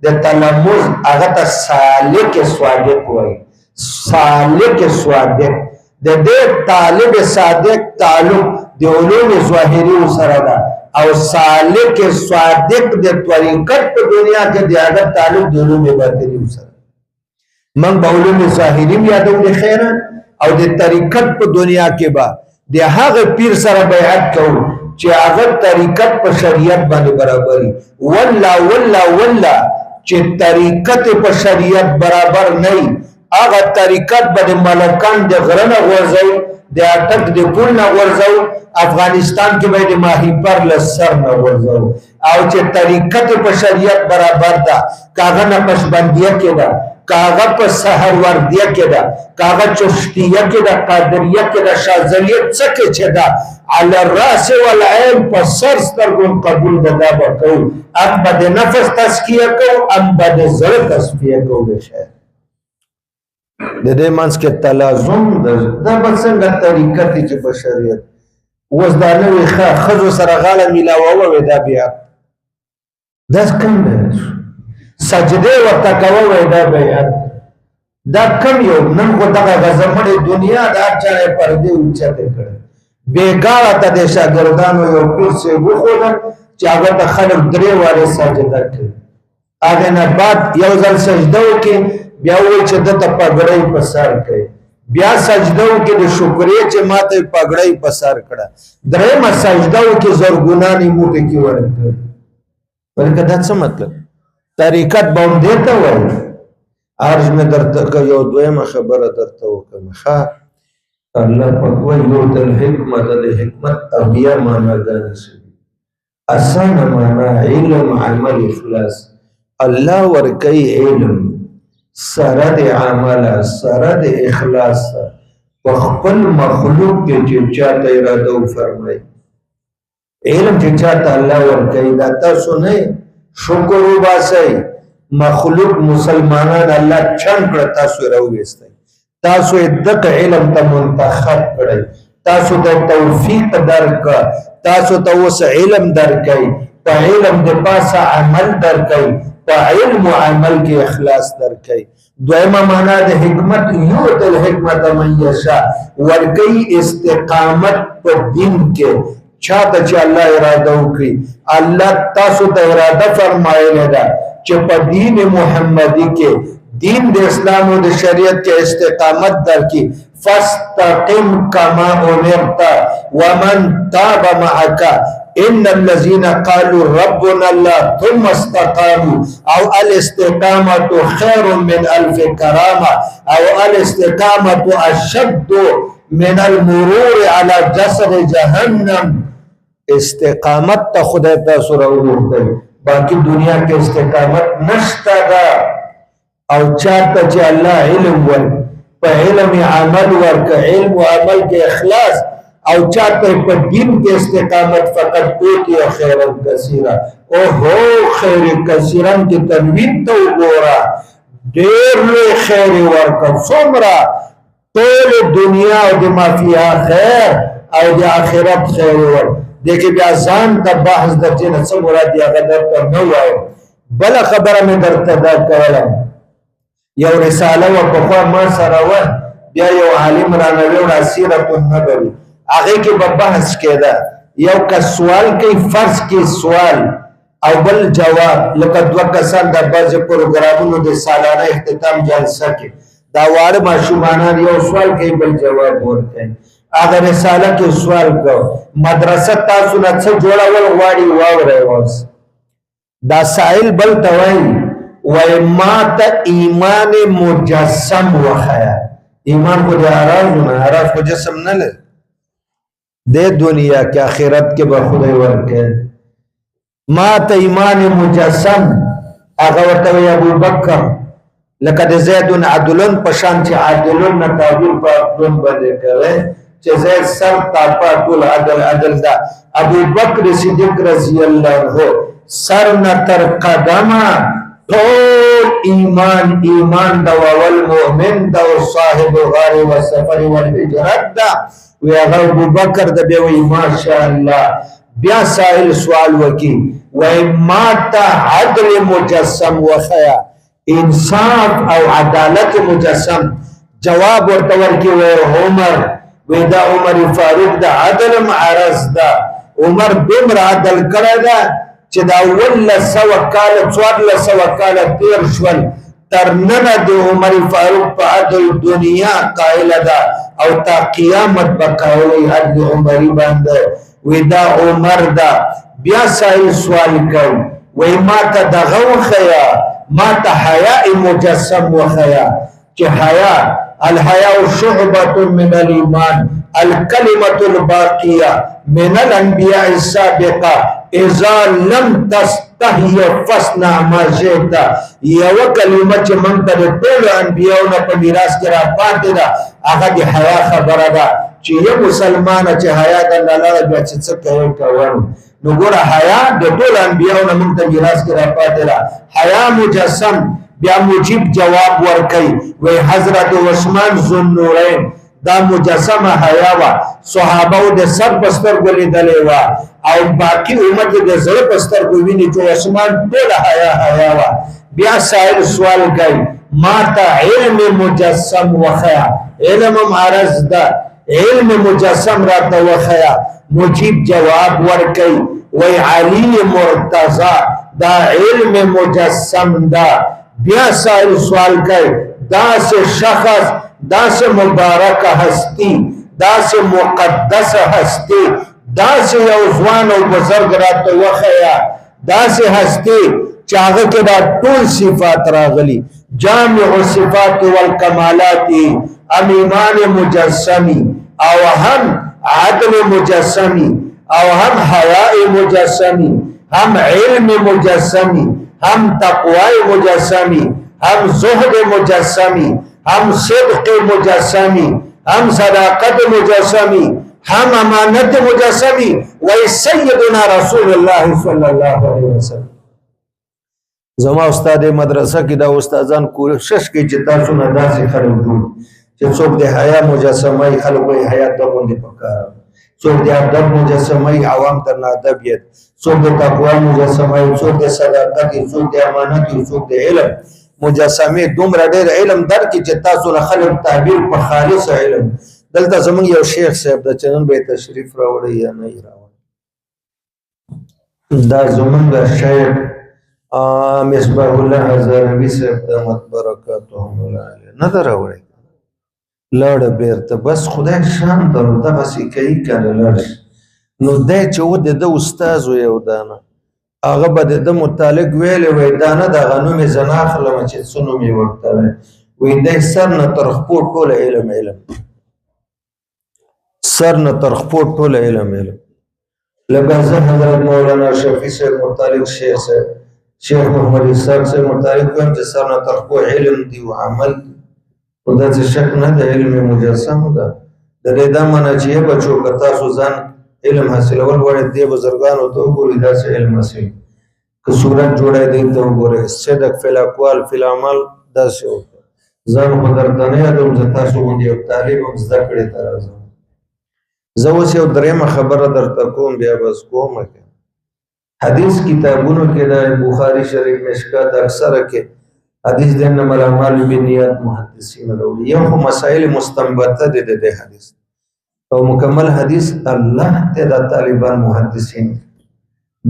د تلمذ هغه ته سالک صادق وایي سالک صادق د دې طالب صادق تعلق د علوم ظاهري سره ده او سالک صادق د طریقت په دنیا کې د هغه تعلق د علوم باطني سره من به علوم ظاهري یادو د خیر او د طریقت په دنیا کې به د هغه پیر سره بیعت کوو چې هغه طریقت په شریعت باندې برابري والله چې طریقت په شریعت برابر نه هغه طریقت به ملکان د غرنه غورځي د اټک د پول نه غورځو افغانستان کې به د ماهیپر لسر نه غورځو او چې طریقت په شریعت برابر ده کاغه نقشبندیه کې ده کاغه په سهروردیه کې ده، کاغه چشتیه کې ده، قادریه کې ده، شاذلیه څه کې چې ده، علی الراس والعین په سر سترګو قبول ده. دا به کوو، ام به د نفس تزکیه کوو، ام به د زړه تصفیه کوو. بخیر د دې منځ کې تلازم ده. دا به څنګه طریقه دي چې بشریت اوس دا نوې ښځو سره غاړه میلاووه، دا بیا دا کوم دی؟ سجدې ورته کوه، دا بیعت دا کم یو؟ نن خو دغه غزمړې دنیا د هر چا یې پردې اوچتې کړې. بېګاړه ته د شاګردانو یو پیر صاحب وښودل چې هغه ته خلک درې وارې سجده کوي. هغې نه بعد یو ځل سجده وکړي، بیا ووایي چې ده ته پګړۍ په سر کوي، بیا سجده وکړي د شکرې چې ما ته یې پګړۍ په سر کړه، درېیمه سجده وکړي زرګونانې موټې کې ورکړي. بلکې دا څه مطلب؟ طریقت به هم دې ته وایي. عرض مې درته یو دویمه خبره درته وکړم. ښه، الله پاک وایي یؤتی الحکمة، د حکمت اویا معناګانې څه دي؟ اسانه معنا علم، عمل، اخلاص. الله ورکوي علم سره د عمله، سره د اخلاص، په خپل مخلوق کې چې چاته اراده وفرمایي. علم چې چاته الله ورکوي، دا تاسو نه شکر وباسئ. مخلوق مسلمانان الله چند کړه، تاسو یې راوویستی، تاسو یې دغه علم ته منتخب کړئ، تاسو ته توفیق درکړه، تاسو ته اوس علم درکوي، په علم د پاسه عمل درکوي، په علم و عمل کې اخلاص درکوي. دویمه معنا د حکمت، یؤتی الحکمة من یشاء، ورکوي استقامت په دین کې چاته چې الله اراده وکړي. الله تاسو ته اراده فرمایلی ده چې په دین محمدي کې، دین د اسلام او د شریعت کې استقامت درکړي. فاستقم کما امرت ومن تاب معك ان الذين قالوا ربنا الله ثم استقاموا، او الاستقامة خير من الف كرامة، او الاستقامة اشد من المرور على جسر جهنم. استقامت ته خدای تاسو راوړی، باقی دنیا کې استقامت نشته ده. او چاته چې الله علم ورک، په علم عمل ورک، علم و عمل کې اخلاص، او چاته په دین کې استقامت، فقط اوتی خیرا کثیرا. او هو خیر کثیرا کې تنوین ته وګوره، ډېر لوی خیر ورک، څومره ټول دنیا او د ما فیها خیر او د آخرت خیر ورک. دیکھیں بیا ځان ته بحث د دې نه څه مراد دی هغه درته نه وایم. بله خبره مې درته دا کوله، یو رساله وه پخوا ما سره وه، بیا یو عالم رانه ویوړه سیرت النبوي، هغې کې به بحث کېده. یو کس سوال کوي، فرض کې سوال او بل جواب، لکه دوه کسان د بعضې پروګرامونو د سالانه اختتام جلسه کې دا واړه ماشومانان یو سوال کوي بل جواب ورکوي. هغه رساله کې سوال کو، مدرسه تاسو نه څه جوړول غواړي واورئ. اوس دا سائل بل ته وایي ما ته ایمان مجسم وښیه. ایمان خو د اعراضو نه، اعراض خو جسم نه لري. دې دنیا کې آخرت کې به خدای ورکوي. ما ته ایمان مجسم، هغه ورته وایي ابوبکر، لکه د زیدون عدلون په شان چې عدلون نه تعبیر په عدلون باندې کوي، چې زید سر تاپا ټول عدل عدل دا. ابو بکر صدیق رضی الله عنه سر نه تر قدمه ټول ایمان، ایمان دا والمؤمن دا صاحب غار و سفر والهجرت دا. وی هغه ابو بکر دا بیا وی ماشاء الله. بیا سائل سوال وکي، وی ما ته عدل مجسم وخیا، انصاف او عدالت مجسم. جواب ورته ورکي وی عمر، وی دا عمر فاروق دا عدل معرض دا. عمر دومره عدل کړی دا چې دا 1900 کاله 1400 کاله تیر شول، تر ننه د عمر فاروق په عدل دنیا قائل ده او تا قیامت به قائل عدل عمری باندې. وی دا عمر دا. بیا سائل سوال کوي، وی ما ته دغه وښیه، ما ته حیاء مجسم وښیه، چې حیا، الحیاء شعبة من الایمان، الکلمة الباقیه من الانبیاء السابقه اذا لم تستحي فاصنع ما شئت. یو کلمه چې موږ ته د ټولو انبیاوو په میراث کې را پاتې ده هغه د حیا خبره ده چې یو مسلمان چې حیا د الله لپاره بیا چې څه کوي کوي. نو ګوره حیا د ټولو انبیاوو نه موږ ته میراث کې را پاتې ده. حیا مجسم بیا مجیب جواب ورکړي وی حضرت عثمان ذوالنورین دا مجسمه حیا وا صحابه د سر پستر ګولې دلې وا او باقی امت د زړه پستر کو ویني چې عثمان ټول حیا وا. بیا سائل سوال کوي ما ته علم مجسم وخیا علم معرض دا علم مجسم را ته وخیا. مجیب جواب ورکړي وی علی مرتضی دا علم مجسم دا. بیا سائل سوال کوي دا سے شخص دا سے مبارک ہستی دا سے مقدس ہستی دا سے یوزوان و بزرگ رات وخیا دا سے ہستی چاہے کے دا طول صفات راغلی جامع صفات والکمالات ام ایمان مجسمی او ہم عدل مجسمی او ہم حیاء مجسمی ہم علم مجسمی ہم تقوی مجسمی ہم زہد مجسمی ہم صدق مجسمی ہم صداقت مجسمی ہم امانت مجسمی وی سیدنا رسول اللہ صلی اللہ علیہ وسلم. زما استاد مدرسہ کی دا استادان کوشش کی چې تاسو نه داسې خلک جوړ چې څوک د حیا مجسمه خلک وي حیا ته باندې پکار څوک د ادب مجسمه عوام ته نه ادبیت څوک د تقوا مجسمه څوک د صداقت څوک د امانت څوک د علم مجسمه دومره ډېر علم در کې چې تاسو له خلک تعبیر په خالص علم. دلته زمونږ یو شیخ صاحب د چنن به تشریف راوړی یا نه راوړی دا زمونږ شیخ مصباح الله هزاروی صاحب دامت برکاتهم الله نه راوړی لړ بیرته بس خدای شان درو دغه سې کوي کنه لړ نو دا چې و د استاد یو دانه هغه به د متعلق ویلې وای دانه د غنوم زناخ لمه چې سنو می ورته وای د سر نه تر خپل ټول علم سر نه تر خپل ټول علم لکه زه حضرت مولانا شفیع صاحب متعلق شیخ محمد اسحاق صاحب متعلق کوم چې سر نه تر خپل علم دی او عمل او دا چې شک نه د علم مجسم ده د دې د معنی چې بچو که تاسو ځان علم حاصلول غواړئ دې بزرګانو ته وګورئ داسې علم حاصل که صورت جوړی دی ته وګورئ صدق فی الاقوال فی العمل داسې وکړه. ځان خو درته نه یادوم زه تاسو غوندې یو طالب هم زده کړې ته راځم. زه اوس یو درېیمه خبره درته کوم بیا بس کومه کې حدیث کتابونو کې د بخاري شریف مشکات اکثره کې حدیث د انما الاعمال بالنیات محدثین راوړي یو خو مسائل مستنبطه دي د حدیث او مکمل حدیث الله ته د طالبان محدثین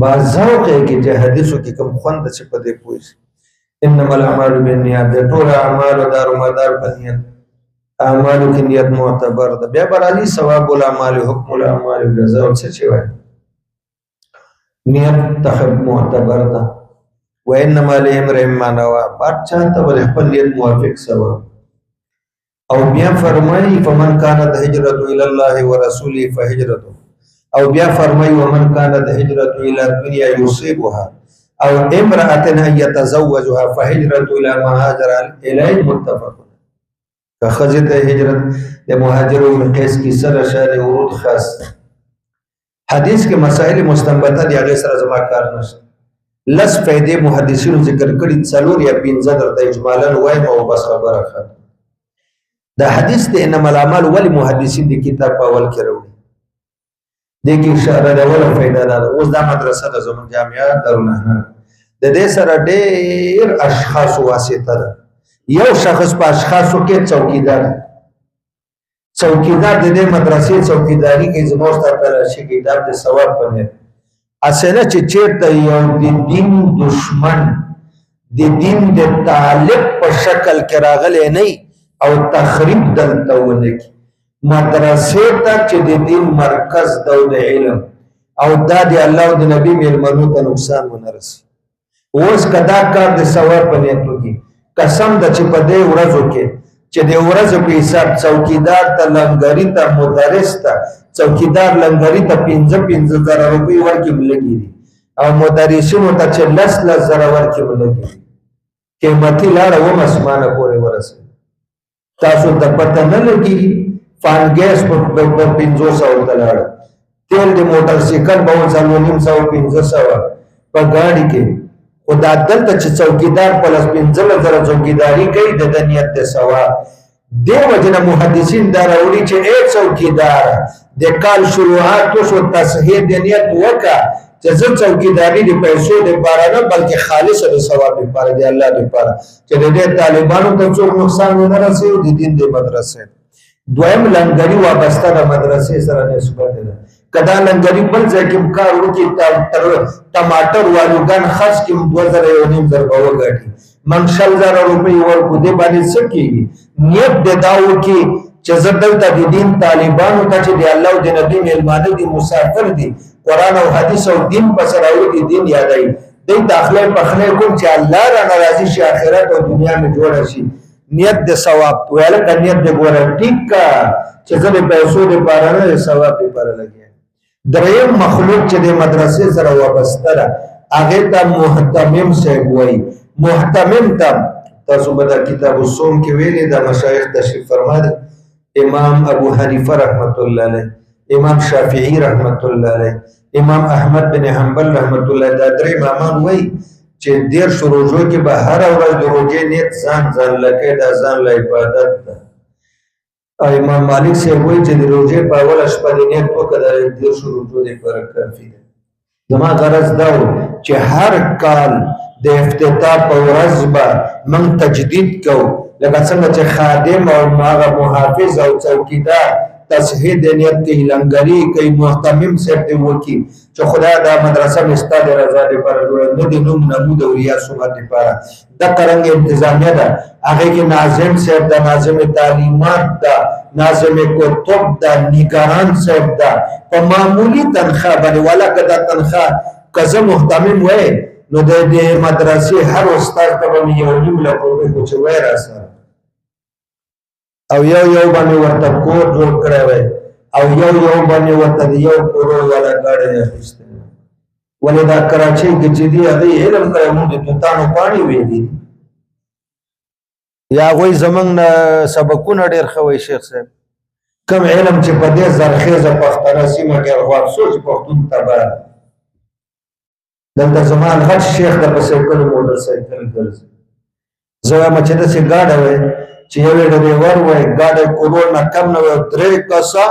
بازاو کې چې حدیثو کې کوم خوند چې په دې پوي انما الاعمال بالنیات د ټول اعمال دار مدار په نیت اعمالو کې نیت معتبر ده بیا برالي ثواب الاعمال حکم الاعمال جزاء څه وایي نیت تخب معتبر ده وانما لامرئ ما نوى بادشاہ ته ول خپل نیت موافق ثواب او بیا فرمایي فمن كانت هجرته الى الله ورسوله فهجرته او بیا فرمایي ومن كانت هجرته الى الدنيا يصيبها او امرأة يتزوجها فهجرته الى ما هاجر اليه متفق. که خځه ته هجرت د مهاجرو مقیس کی سره شان ورود خاص حدیث کې مسائل مستنبطه دي هغه سره زما کار نشته. لس فائدې محدثینو ذکر کړي څلور یا پنځه درته اجمالاً وایم او بس خبره ختم. دا حدیث د انما الاعمال ولی محدثین د کتاب په اول کې راوړي د کې اشاره ده ولا فائدہ ده. اوس دا مدرسه د زمون جامعه دارالنهر د دې سره ډېر اشخاص واسطه ده. یو شخص په اشخاصو کې څوکیدار د دې مدرسې څوکیداری کې زموږ ستاسو په شي کې د ثواب پنه اسنه چې چیرته یو د دین دشمن د دین د طالب په شکل کې راغلی نه او تخریب دلته ونه کی مدرسې ته چې د دین مرکز د علم او د الله او د نبی میلمنو ته نقصان ونه رسي. اوس کدا کار د ثواب په نیت وکي قسم د چې په دې ورځو کې چې د ورځو په حساب څوکیدار ته لنګری ته مدرس ته څوکیدار لنګری ته 15,000 روپۍ ورکړي ملګری او مدرسینو ته چې لس زره ورکړي ولګي قیمتي لاره و مسمانه پورې ورسېده. تاسو ته پته نه لګي فانګیس په 500 ته لاړه، تیل د موټر سایکل به 450 په ګاډي کې. خو دا دلته چې څوکیدار پلس 15,000 څوکیداري کوي د نیت د ثواب. دیو وجنه محدثین دا راوړي چې اے څوکیدار د کال شروعات شو تصحیح د نیت وکا چې زه څوکیداري د پیسو د لپاره نه بلکې خالص د ثواب لپاره دی، الله لپاره چې د طالبانو ته څوک نقصان نه رسي او د دین د مدرسې. دویم لنګری وابسته د مدرسې سره نسبت ده. کدا لنګری بل ځای کې کار وکړي ټماټر والوګان خاص کې 2,000 به وګټي من 6,000 روپۍ ورکو دې باندې څه کېږي؟ نیت د داو کې چې زه دلته د دین طالبانو ته چې د الله او د نبي میلمانه دي، مسافر دي، قرآن او حدیث او دین پس راوړي دي، دین یادوي دی داخله پخله کوم چې الله را ناراضي شي، آخرت او دنیا میں جوړ شي. نیت د ثواب ویل ک نیت د ګوره ټیک کا چې زه د پیسو د لپاره نه ثواب لپاره لګي. دریم مخلوق چې د مدرسې سره وابسته ده هغه ته محتمم صاحب وایي. محتمم ته تاسو به د کتاب الصوم کې ویلي د مشایخ تشریف فرما دي، امام ابو حنیفه رحمت الله علیه، امام شافعی رحمت الله علیه، امام احمد بن حنبل رحمت الله علیه. دا درې امامان وایي چې 13 روزو کې به هر ورځ د روزې نیت ځان لکه دا ځان له عبادت ده. او امام مالک صاحب وایي چې د روزې په اوله شپه د نیت وکړه 13 روزو لپاره کافي ده. زما غرض دا و چې هر کال د افتتاح په ورځ به موږ تجدید کوو، لکه څنګه چې خادم او هغه محافظ او څوکیدار تصحیح د نیت کوي، لنګري کوي، محتمم صاحب دی وکي چې خدای دا مدرسه مې ستا د رضا لپاره جوړه نه دي، نوم نمود او ریا صحبت لپاره د قرنګ انتظامیه ده. هغه کې ناظم صاحب ده، ناظم تعلیمات ده، ناظم کتب ده، نگران صاحب ده. په معمولی تنخواه باندې ولا کدا تنخواه کزه محتمم وای نو د مدرسې هر استاد ته به 1.5 لک روپۍ چې وای را سره او یو باندې ورته کور جوړ کړی وای او یو باندې ورته 1 کروڑ والا گاډي اخیسته. ولې دا کراچۍ کې چې دی هغه علم کړی موږ د توتانو پانی ویلي یا غوي زمنګ سبقونه ډېر خوي شیخ صاحب کم علم چې په دې زرخیزه پښتنه سیمه کې غوړ سوچ پښتون تبا دلته زمان غټ شیخ د بسایکل موټر سایکل ګرځي زه ما چې د سي گاډه وای چې یو ډریور وای گاډه کروڑ نه کم نه 3 کسا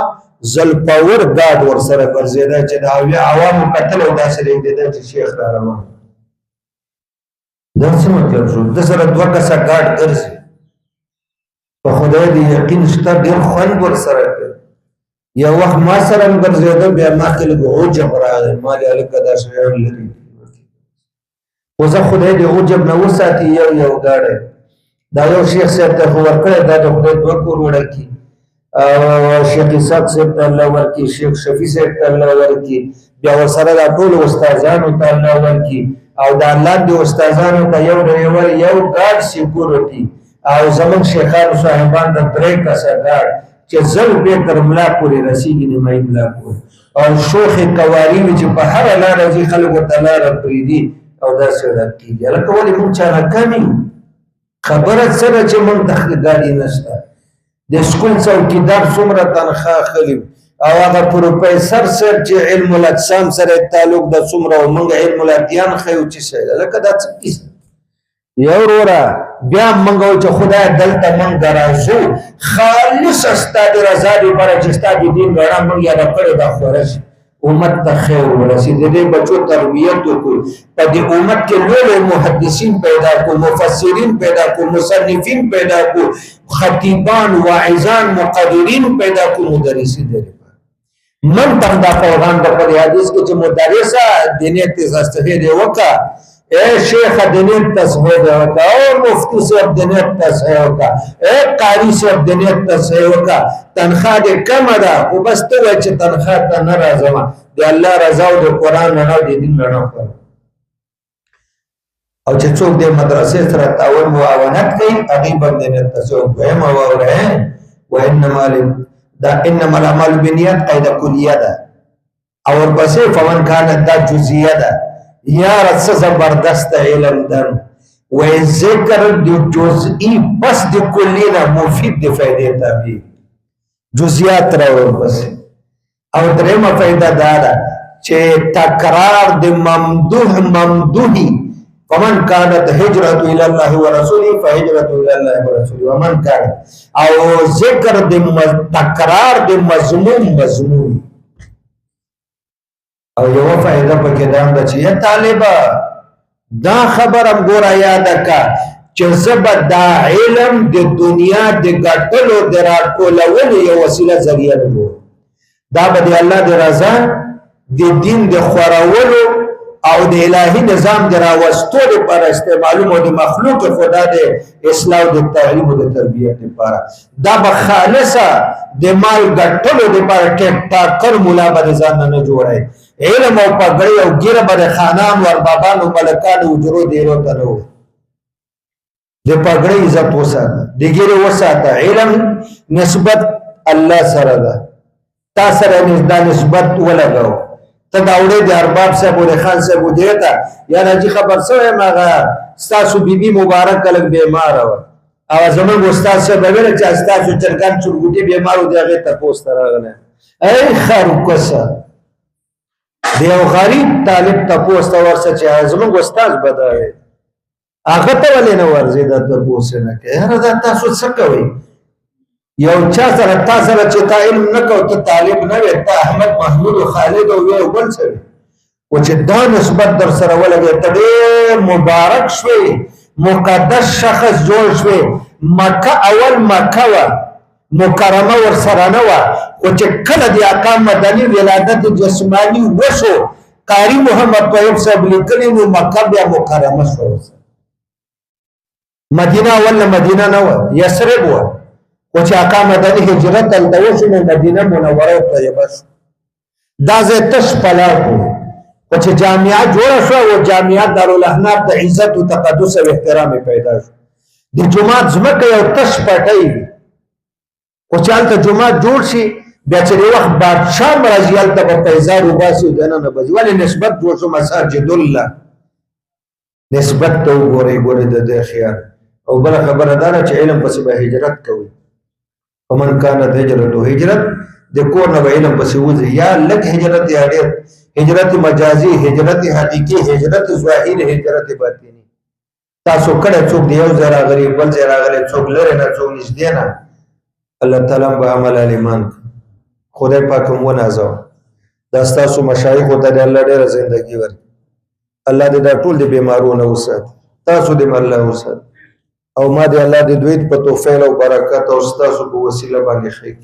زل پاور گاډ ور سره ګرځیدا چې دا عوامو قتل او داسې لیدل چې شیخ را روان دا څه مطلب شو د سره 2 کسا گاډ ګرځي په خدای دی یقین شته ډیر خوند ور سره کوي. یو وخت ما سره ګرځیدا بیا ما کې له عجب راغی ما له الکه دا شیان لري وزه خدای دی عجب نه وساتي یو گاډه دا یو شیخ صاحب ته ورکړی دا د خدای 2 کروڑ کی او شیخ اسحاق صاحب ته الله ورکی، شیخ شفیع صاحب ته الله ورکی، بیا ورسره دا ټول استادانو ته الله ورکی او دا لاندې استادانو ته یو ډریور یو گاډ سکیورټي او زمون شیخانو صاحبان د 3 کسه گاډ چې زل به تر ملا پورې رسیږي نه مې ملا پورې او شوخ کواری چې په هر لار ځي خلکو ته لار پریدي او دا سره کیږي لکه ولې مونږ چا کمی خبره سره چې مونږ د ګاډي نشته د سکول څوکیدار څومره تنخواه اخلي او هغه پروفیسر سر چې علم الاجسام سره تعلق د څومره او مونږ علم الادیان خو چې څه لکه دا څه کیسه یو ورا بیا مونږ چې خدای دلته مونږ راځو خالص استاد رضا دی پر چې استاد دین غړا مونږ یاد کړی دا خورش امت ته خیر ورسید دې بچو تربیت وکړو په دې امت کې لوی محدثین پیدا کو، مفسرین پیدا کو، مصنفین پیدا کو، خطیبان، واعظان، مقررین پیدا کو، مدرسین دې من ته دا پیغام د حدیث کې چې مدرسه دینه تصحیح دی وکا اے شیخ دینه تصحیح دی وکا او مفتی صاحب دینه تصحیح وکا اے قاری صاحب دینه تصحیح وکا تنخواه دې کم ده او بس ته چې تنخواه ته نه راځم دی الله رضا او د قران نه او د دین نه او چې څوک د مدرسې سره تعاون معاونت کوي هغه باندې نه تاسو به ما وره وانما انما الاعمال بالنیات قاعده کلیه ده او پسې فمن كانت دا جزئیه ده یار څه زبردست علم دن وای ذکر دی جزئی بس دی کلی نه مفید دی فائدې تابع جزئیات راوړ بس او درېمه فائدہ دا ده چې تکرار د ممدوحی فمن كانت هجرته الى الله ورسوله فهجرته الى الله ورسوله ومن كان او ذکر د تکرار د مضمون او یو فائدہ پکې دا ده چې یا طالبہ دا خبرم ګوره یاد کا چې زبر دا علم د دنیا د ګټلو د راټولولو یو وسیله ذریعہ ده دا به الله د رضا د دین د خورولو او د الهي نظام د راوستو لپاره استعمالو د مخلوق خدا د اصلاح او د تعلیم او د تربیت لپاره دا به خالصه د مال ګټلو لپاره ټیک ټاکر مولا به ځان نه جوړای علم او پګړی او ګیره به خانان ور بابانو ملکانو وجرو دیرو ته نو د پګړی عزت وساته د ګیره وساته علم نسبت الله سره ده تا سره نسبت ولګاو ته دا وړي د ارباب صاحب او خان صاحب ودیتا یا راځي خبر سره ماغه ستاسو بیبي مبارک کلک بیمار او زمون استاد صاحب ویل چې تاسو چرګان چورګوټي بیمار و دیغه ته پوسټ راغله ای خارو کوسه دیو غریب طالب ته پوسټ ورسه چې زمون استاد بداوي هغه ته ولې نه ورزي د پوسټ نه کې هر دا تاسو څه کوي یو چا سره تاسو سره چې تا علم نه کو ته طالب نه وي ته احمد محمود او خالد او یو بل سره او چې دا نسبت در سره ولګي ته مبارک شوي مقدس شخص جوړ شوي مکه اول مکه وا مکرمه ور سره نه وا او چې کله د اقام مدني ولادت جسمانی وشو قاری محمد طیب صاحب لیکلی نو مکه بیا مکرمه شو مدینه ولا مدینه نه و یثرب و او چې آقا مدني هجرت تلته شو نو مدینه منوره ته بس دا زه تش پلاټو او چې جامعه جوړه شو او جامعه دارالحناف د عزت او تقدس او احترام پیدا شو د جمعه زمکه یو تش پټي او چې الته جمعه جوړ شي بیا چې وخت بادشاہ مرضیال ته په پیزار وباسي دنه نه بځولې نسبت جوړ شو مساجد الله نسبت ته ګوري د خیال او بل خبره ده چې علم پس به هجرت کوي ومن كانت هجرته هجرت د کور نه علم پس وځي یا لک هجرت یا ډېر هجرت مجازي هجرت حقيقي هجرت ظاهر هجرت باطني تاسو کړه څوک دیو زرا غریب بل زرا غریب څوک لره نه څوک نږدې نه الله تعالی به عمل ایمان خدای پاک مو نازو دا تاسو مشایخ ته د الله ډېر ژوندۍ ورکړي الله دې دا ټول د بیمارونو وسات تاسو دې الله وسات او ما دې الله دې دوی په توفیق او برکت او تاسو په وسیله باندې خیر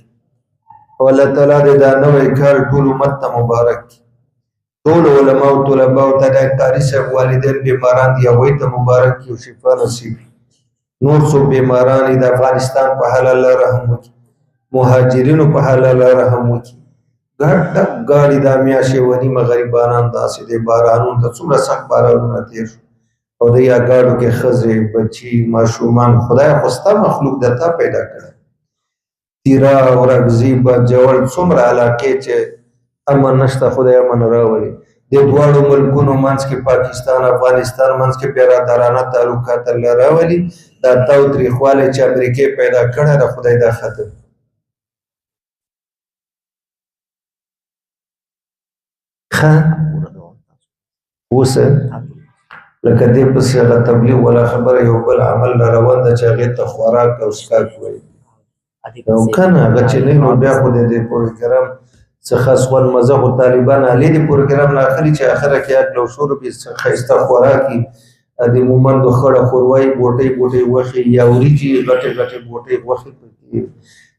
او الله تعالی دې دا نوې کار ټول امت ته مبارک ټول علماء او طلباء او تدارکاری صاحب والدین بیماران دي هغه ته مبارک او شفا نصیب نور څو بیماران د افغانستان په حال الله رحم وکړي مهاجرینو په حال الله رحم وکړي ګډ ګاډي د میاشې ونی مغربانان داسې د بارانونو ته څومره سخت بارانونه تیر او د یا ګاډو کې خزې بچي ماشومان خدای خوستا مخلوق دته پیدا کړ تیرا ورغزي بجول څومره علاقې چې امن نشته خدای امن راولي د دوړو ملکونو منځ کې پاکستان افغانستان منځ کې برادرانه تعلقات الله راولي دا تاوتریخواله چې امریکای پیدا کړه د خدای دا ختم اوسه لکه دې پس هغه تبلیغ ولا خبره یو بل عمل روان ده چې هغه ته خوراک او اسکاک وایي او کنه هغه چې نه نو بیا خو دې پروګرام څخه خپل مزه او طالبان علي دې پروګرام نه اخلي چې اخره کې اکلو شروع به خيسته خوراکي د مومند خړه خوروي بوټي وخي یا وريجي غټه بوټي وخي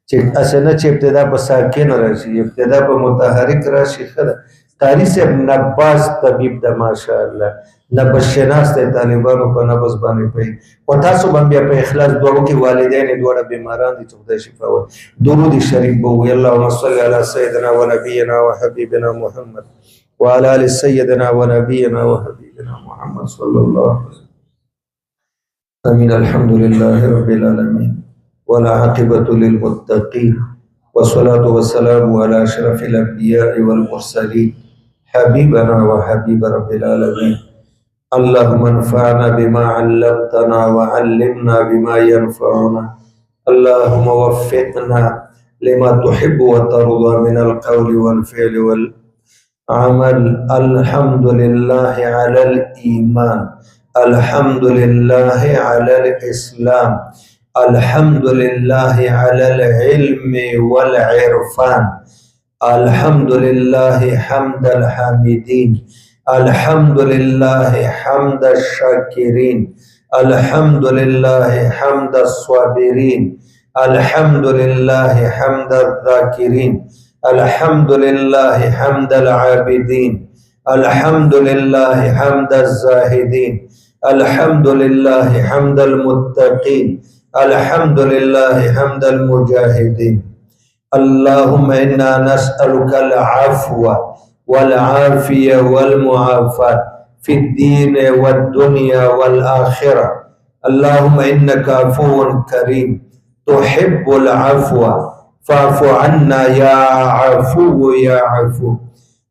چې اسنه چې ابتدا په ساکن راشي ابتدا په متحرک راشي خره قاری صاحب نباز طبیب د ماشاءالله نبض شناس ته طالبانو په نبض باندې پي او تاسو باندې په اخلاص دعا کې والدین دوړه بیماران دي چې خدای شفا ور درود شریف بو اللهم صل علی سیدنا و نبینا و حبیبنا محمد وعلى ال سيدنا ونبينا وحبيبنا محمد صلى الله عليه وسلم امين الحمد لله رب العالمين والعاقبة للمتقين والصلاة والسلام على أشرف الأنبياء والمرسلين حبيبنا وحبيب رب العالمين اللهم انفعنا بما علمتنا وعلمنا بما ينفعنا. اللهم وفقنا لما تحب وترضى من القول والفعل والعمل. الحمد لله على الإيمان، الحمد لله على الإسلام، الحمد لله على العلم والعرفان، الحمد لله حمد الحامدين، الحمد لله حمد الشاكرين، الحمد لله حمد الصابرين، الحمد لله حمد الذاكرين، الحمد لله حمد العابدين، الحمد لله حمد الزاهدين، الحمد لله حمد المتقين، الحمد لله حمد المجاهدين. اللهم إنا نسألك العفو والعافية والمعافاة في الدين والدنيا والآخرة. اللهم إنك عفو كريم تحب العفو فاعف عنا يا عفو يا عفو.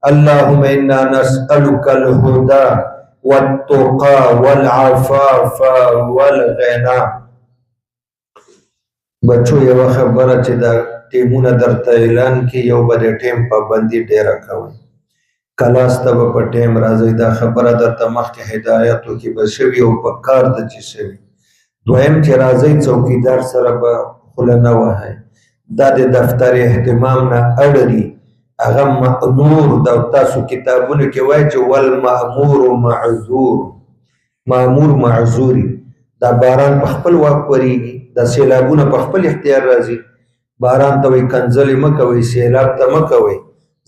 اللهم إنا نسألك الهدى والتقى والعفاف والغنى. بچو یو خبره چې دا ټیمونه درته اعلان کی، یو به د ټیم پابندي ډیره کوئ. کلاس ته به په ټیم راځئ. دا خبره درته مخکې هدایاتو کې به شوي او په کار ته چې شوي. دویم چې راځئ څوکیدار سره به خوله نه وهئ. دا د دفتر اهتمام نه اړري، هغه مأمور ده. تاسو کتابونو کې وایي چې والمأمور معذور، مأمور معذوري. دا باران په خپل واک وریږي، دا سیلابونه په خپل اختیار راځي. باران ته وایي کنځلې مه کوئ، سیلاب ته مه کوئ،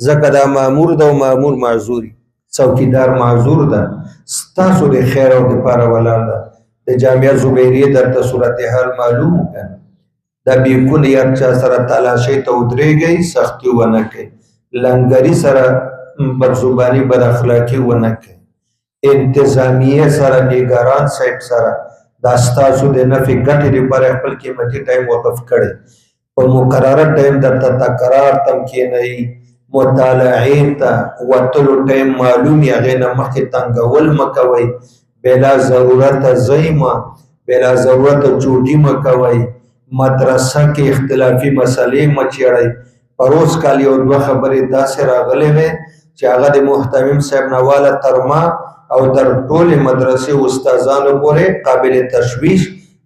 ځکه دا مأمور ده او مأمور معذوري. څوکیدار معذور ده، ستاسو د خیر او دپاره ولاړ ده. د جامعه زبیریه درته صورتحال معلوم وکړه. دا بیکونه یا چا سره تلاشۍ ته ودرېږئ، سختي ونه کوئ. لنګري سره بدزباني بد اخلاقي ونه کوئ. انتظامیه سره، نګران صاحب سره دا ستاسو د نفع ګټې لپاره خپل قیمتي ټایم وقف کړئ. په مقرره ټایم درته تکرار تمکینوي، مطالعې ته وتلو ټایم معلوم وي، هغې نه مخکې تنګول مه کوئ. بلا ضرورته ځئ مه، بلا ضرورته چوټي مه کوئ. مدرسه کې اختلافي مسلې مه چیړئ. پروس کال یو دوه خبرې داسې راغلې وې چې هغه د محتمم صاحب نه واله تر ما او تر ټولې مدرسې استادانو پورې قابل تشویش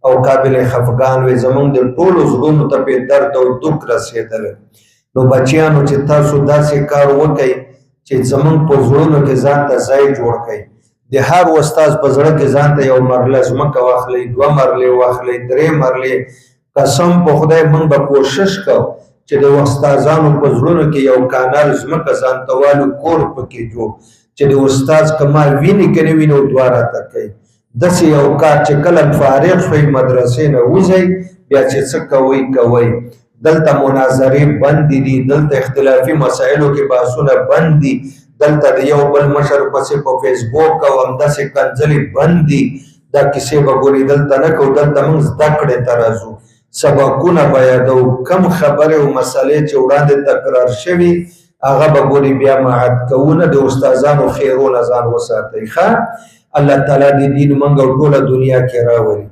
او قابل خفګان وي. زمونږ د ټولو زړونو ته پې درد او دک رسېدلی. نو بچیانو چې تاسو داسې کار وکئ چې زمونږ په زړونو کې ځان ته ځای جوړ کئ. د هر استاذ په زړه کې ځان ته یو مرله ځمکه واخلئ، دوه مرلې واخلئ، درې مرلې. قسم په خدای موږ به کوشش کوو چې د استادانو په زړونو کې یو کانال ځمکه ځان ته والو، کور پکې جوړ، چې د استاد که ما ویني که نه ویني او دوه راته کوي. داسې یو کار چې کله فارغ شوئ مدرسې نه وځئ، بیا چې څه کوئ کوئ. دلته مناظرې بندې دي، دلته اختلافي مسایلو کې بحثونه بند دي، دلته د یو بل مشر پسې په فیسبوک او همداسې کنځلې بند دي. دا کیسې به ګورې دلته نه کوو، دلته موږ زده کړې ته راځو، سبقونه به یادو. کم خبرې او مسلې چې وړاندې تکرار شوي هغه به ګورې بیا معاد کوونه. د استادانو خیرونه ځان وساتئ. ښه، الله تعالی دې دین موږ او ټوله دنیا کې راولي،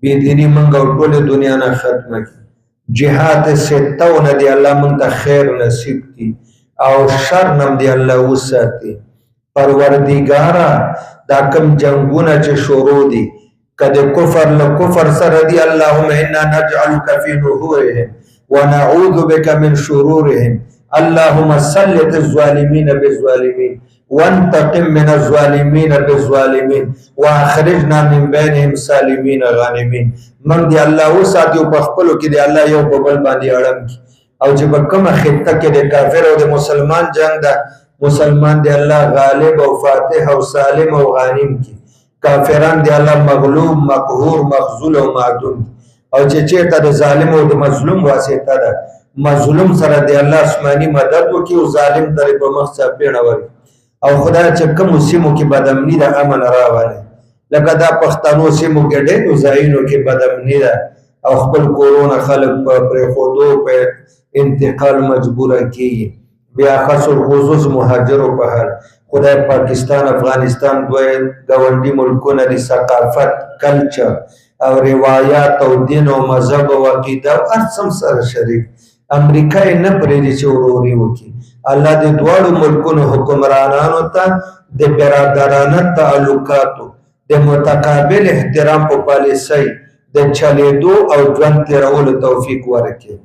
بېدیني موږ او ټولې دنیا نه ختمه کړي. جهاد ستونه دی الله موږ ته خیر نصیب کړي او شر نم دی الله وساتي. پروردګاره دا کم جنگونه چې شروع دي کده کفر له کفر سره دی، اللهم انا نجعلك في نحورهم ونعوذ بك من شرورهم. اللهم سلط الظالمين بالظالمين وانتقم من الظالمين بالظالمين واخرجنا من بينهم سالمين غانمين. من دی الله وساتي په خپلو کې دی الله یو په بل باندې اړم کی. او چې په کومه خطه کې د کافر او د مسلمان جنگ ده، مسلمان دی الله غالب او فاتح او سالم او غانم کی. کافران دی الله مغلوب مقهور مخذول او معدوم. او چې چېرته د ظالم او د مظلوم واسطه ده، مظلوم سره دی الله آسماني مدد وکړي او ظالم ترې په مخ څپېړه ورکړي. او خدای چې کومو سیمو کې بدامني ده امن راولي، لکه دا پښتنو سیمو کې ډېرو ځایونو کې بدامني ده او خپل کورونه خلک په پرېښودو په انتقال مجبوره کېږي. بیا خاص الخصوص مهاجرو په حال خدای پاکستان افغانستان دوی گاونډي ملکونه د ثقافت کلچر او روایات او دین او مذهب او عقیده او هر څه سره شریک امریکا یې نه پرېږدي چې وروري وکړي. الله د دواړو ملکونو حکمرانانو ته د برادرانه تعلقاتو د متقابل احترام په پالیسۍ د چلېدو او ژوند تېرولو توفیق ورکړي.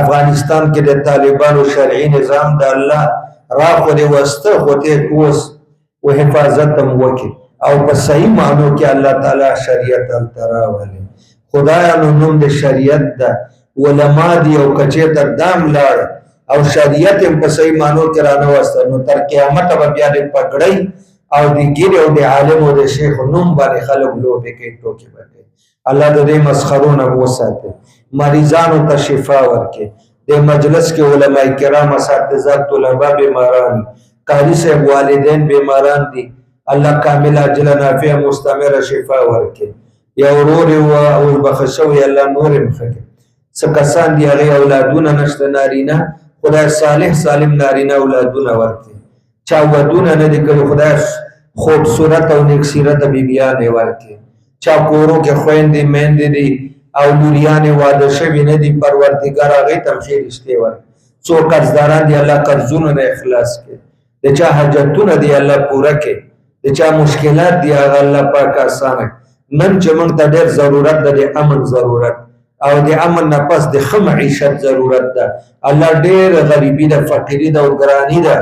افغانستان کې د طالبانو شرعي نظام د الله راخورې وسته خو ته اوس و حفاظت هم وکړي او په صحیح معنو کې الله تعالی شریعت هلته راولي. خدایانو نوم د شریعت ده، علما دي او کچې ته دام لاړه او شریعت هم په صحیح معنو کې رانوسته نو تر قیامته به بیا د پګړۍ او د ګیرې او د عالم او د شیخ نوم باندې خلک لوبې کوي ټوکې به کوي. الله د دې مسخرو نه وساتي، مریضانو ته شفا ورکړي. د مجلس کې علما کرام اساتذه طلبه بیماران قاری صاحب والدین بیماران دي، الله کامل اجل نافع مستمره شفا ورکړي. یا ورور او بخښوي الله نور مخکې څه کسان دي هغه اولادونه نشته نارینه خدای صالح سالم نارینه اولادونه ورکړي. چا ودونه نه دي کړي خدای خوبصورت او نیک سیرت بیبیانې ورکړي. چا کورو کې خویندې میندې دي او لوریانې واده شوي نه دي پروردګار هغې ته ښې رشتې ورکړي. څو قرضداران دي الله قرضونه نه اخلاص کړي. د چا حاجتونه دي الله پوره کړي. د چا مشکلات دي هغه الله پاک اسانه کړي. نن چې موږ ته ډېر ضرورت ده د امن ضرورت او د امن نه پس د ښه معیشت ضرورت ده. الله ډېر غریبي ده، فقیري ده او ګراني ده،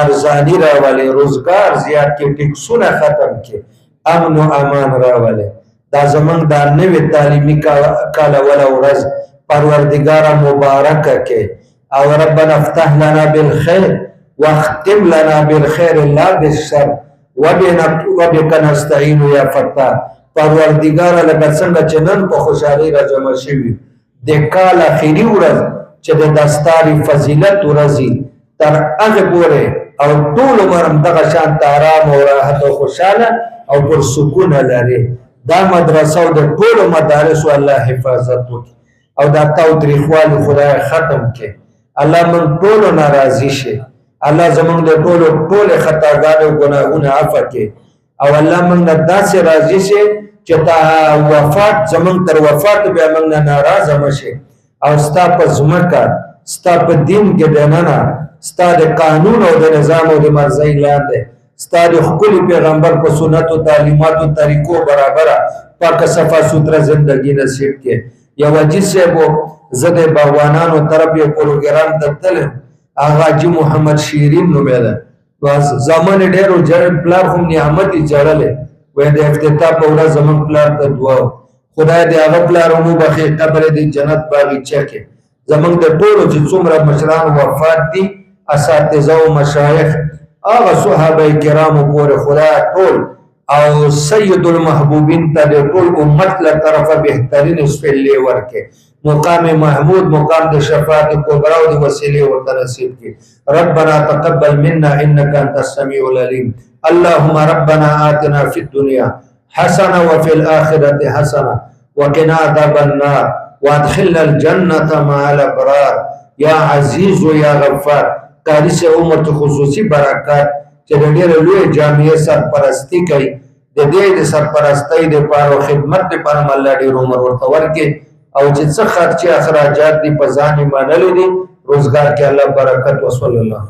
ارزاني راولي، روزګار زیات کړي، ټکسونه ختم کړي، امن و امان راولي. دا زمونږ دا نوې تعلیمي کال اوله ورځ پروردګاره مبارکه کړي او ربنا افتح لنا بالخیر واختم لنا بالخیر لا بالشر وبک نستعین یا فتاح. پروردګاره لکه څنګه چې نن په خوشحالۍ را جمع شوي د کال اخري ورځ چې د دستاري فضیلت ورځي تر هغې پورې او ټول عمر همدغه شانته ارام او راحت او خوشحاله او پر سکونه لري. دا مدرسه او د ټولو مدارسو الله حفاظت وکړي او دا تاوتریخوالي خدای ختم کړي. الله موږ ټولو نه راضي شي. الله زموږ د ټولې خطاګانې او ګناهونه عفو کړي او الله موږ نه داسې راضي شي چې تا وفات زموږ تر وفات بیا موږ نه ناراضه مشي او ستا په ځمکه ستا په دین کې دننه ستا د قانون او د نظام او د مرضۍ لاندې ستا د ښکلي پیغمبر په سنتو تعلیماتو طریقو برابره پاکه صفا سوتره زندګي نصیب کړي. یو حاجي صاحب زه د باغوانانو طرف یو پروګرام ته تلم، هغه حاجي محمد شیرین نومېده. زمان ډېرو جړل پلار هم نعمت یې جړلی وایي د افتتاح په ورځ زموږ پلار ته دعا خدای د هغه پلار هم وبخښي قبر یې د جنت باغچه کې. زموږ د ټولو چې څومره مشران وفات دي اساتذه او مشایخ هغه صحابه کرامو پورې خدای ټول او سید المحبوبین ته د ټول امت له طرفه بهترین سپېلې ورکړي. مقام محمود مقام د شفاعت کبرا او د وسیلې ورته نصیب کړي. ربنا تقبل منا انك انت السميع العليم. اللهم ربنا آتنا في الدنيا حسنه وفي الاخره حسنه وقنا عذاب النار وادخلنا الجنه مع الابرار یا عزیز یا غفار. قاری سے عمر ته خصوصي برکات چې د ډېرې لویې جامعې سرپرستي کوي د دې د سرپرستۍ دپاره او خدمت دپاره هم الله ډېر عمر ورته ورکړي او چې څه خرچې اخراجات دي په ځان یې منلي دي روزګار کې الله برکت وصلی الله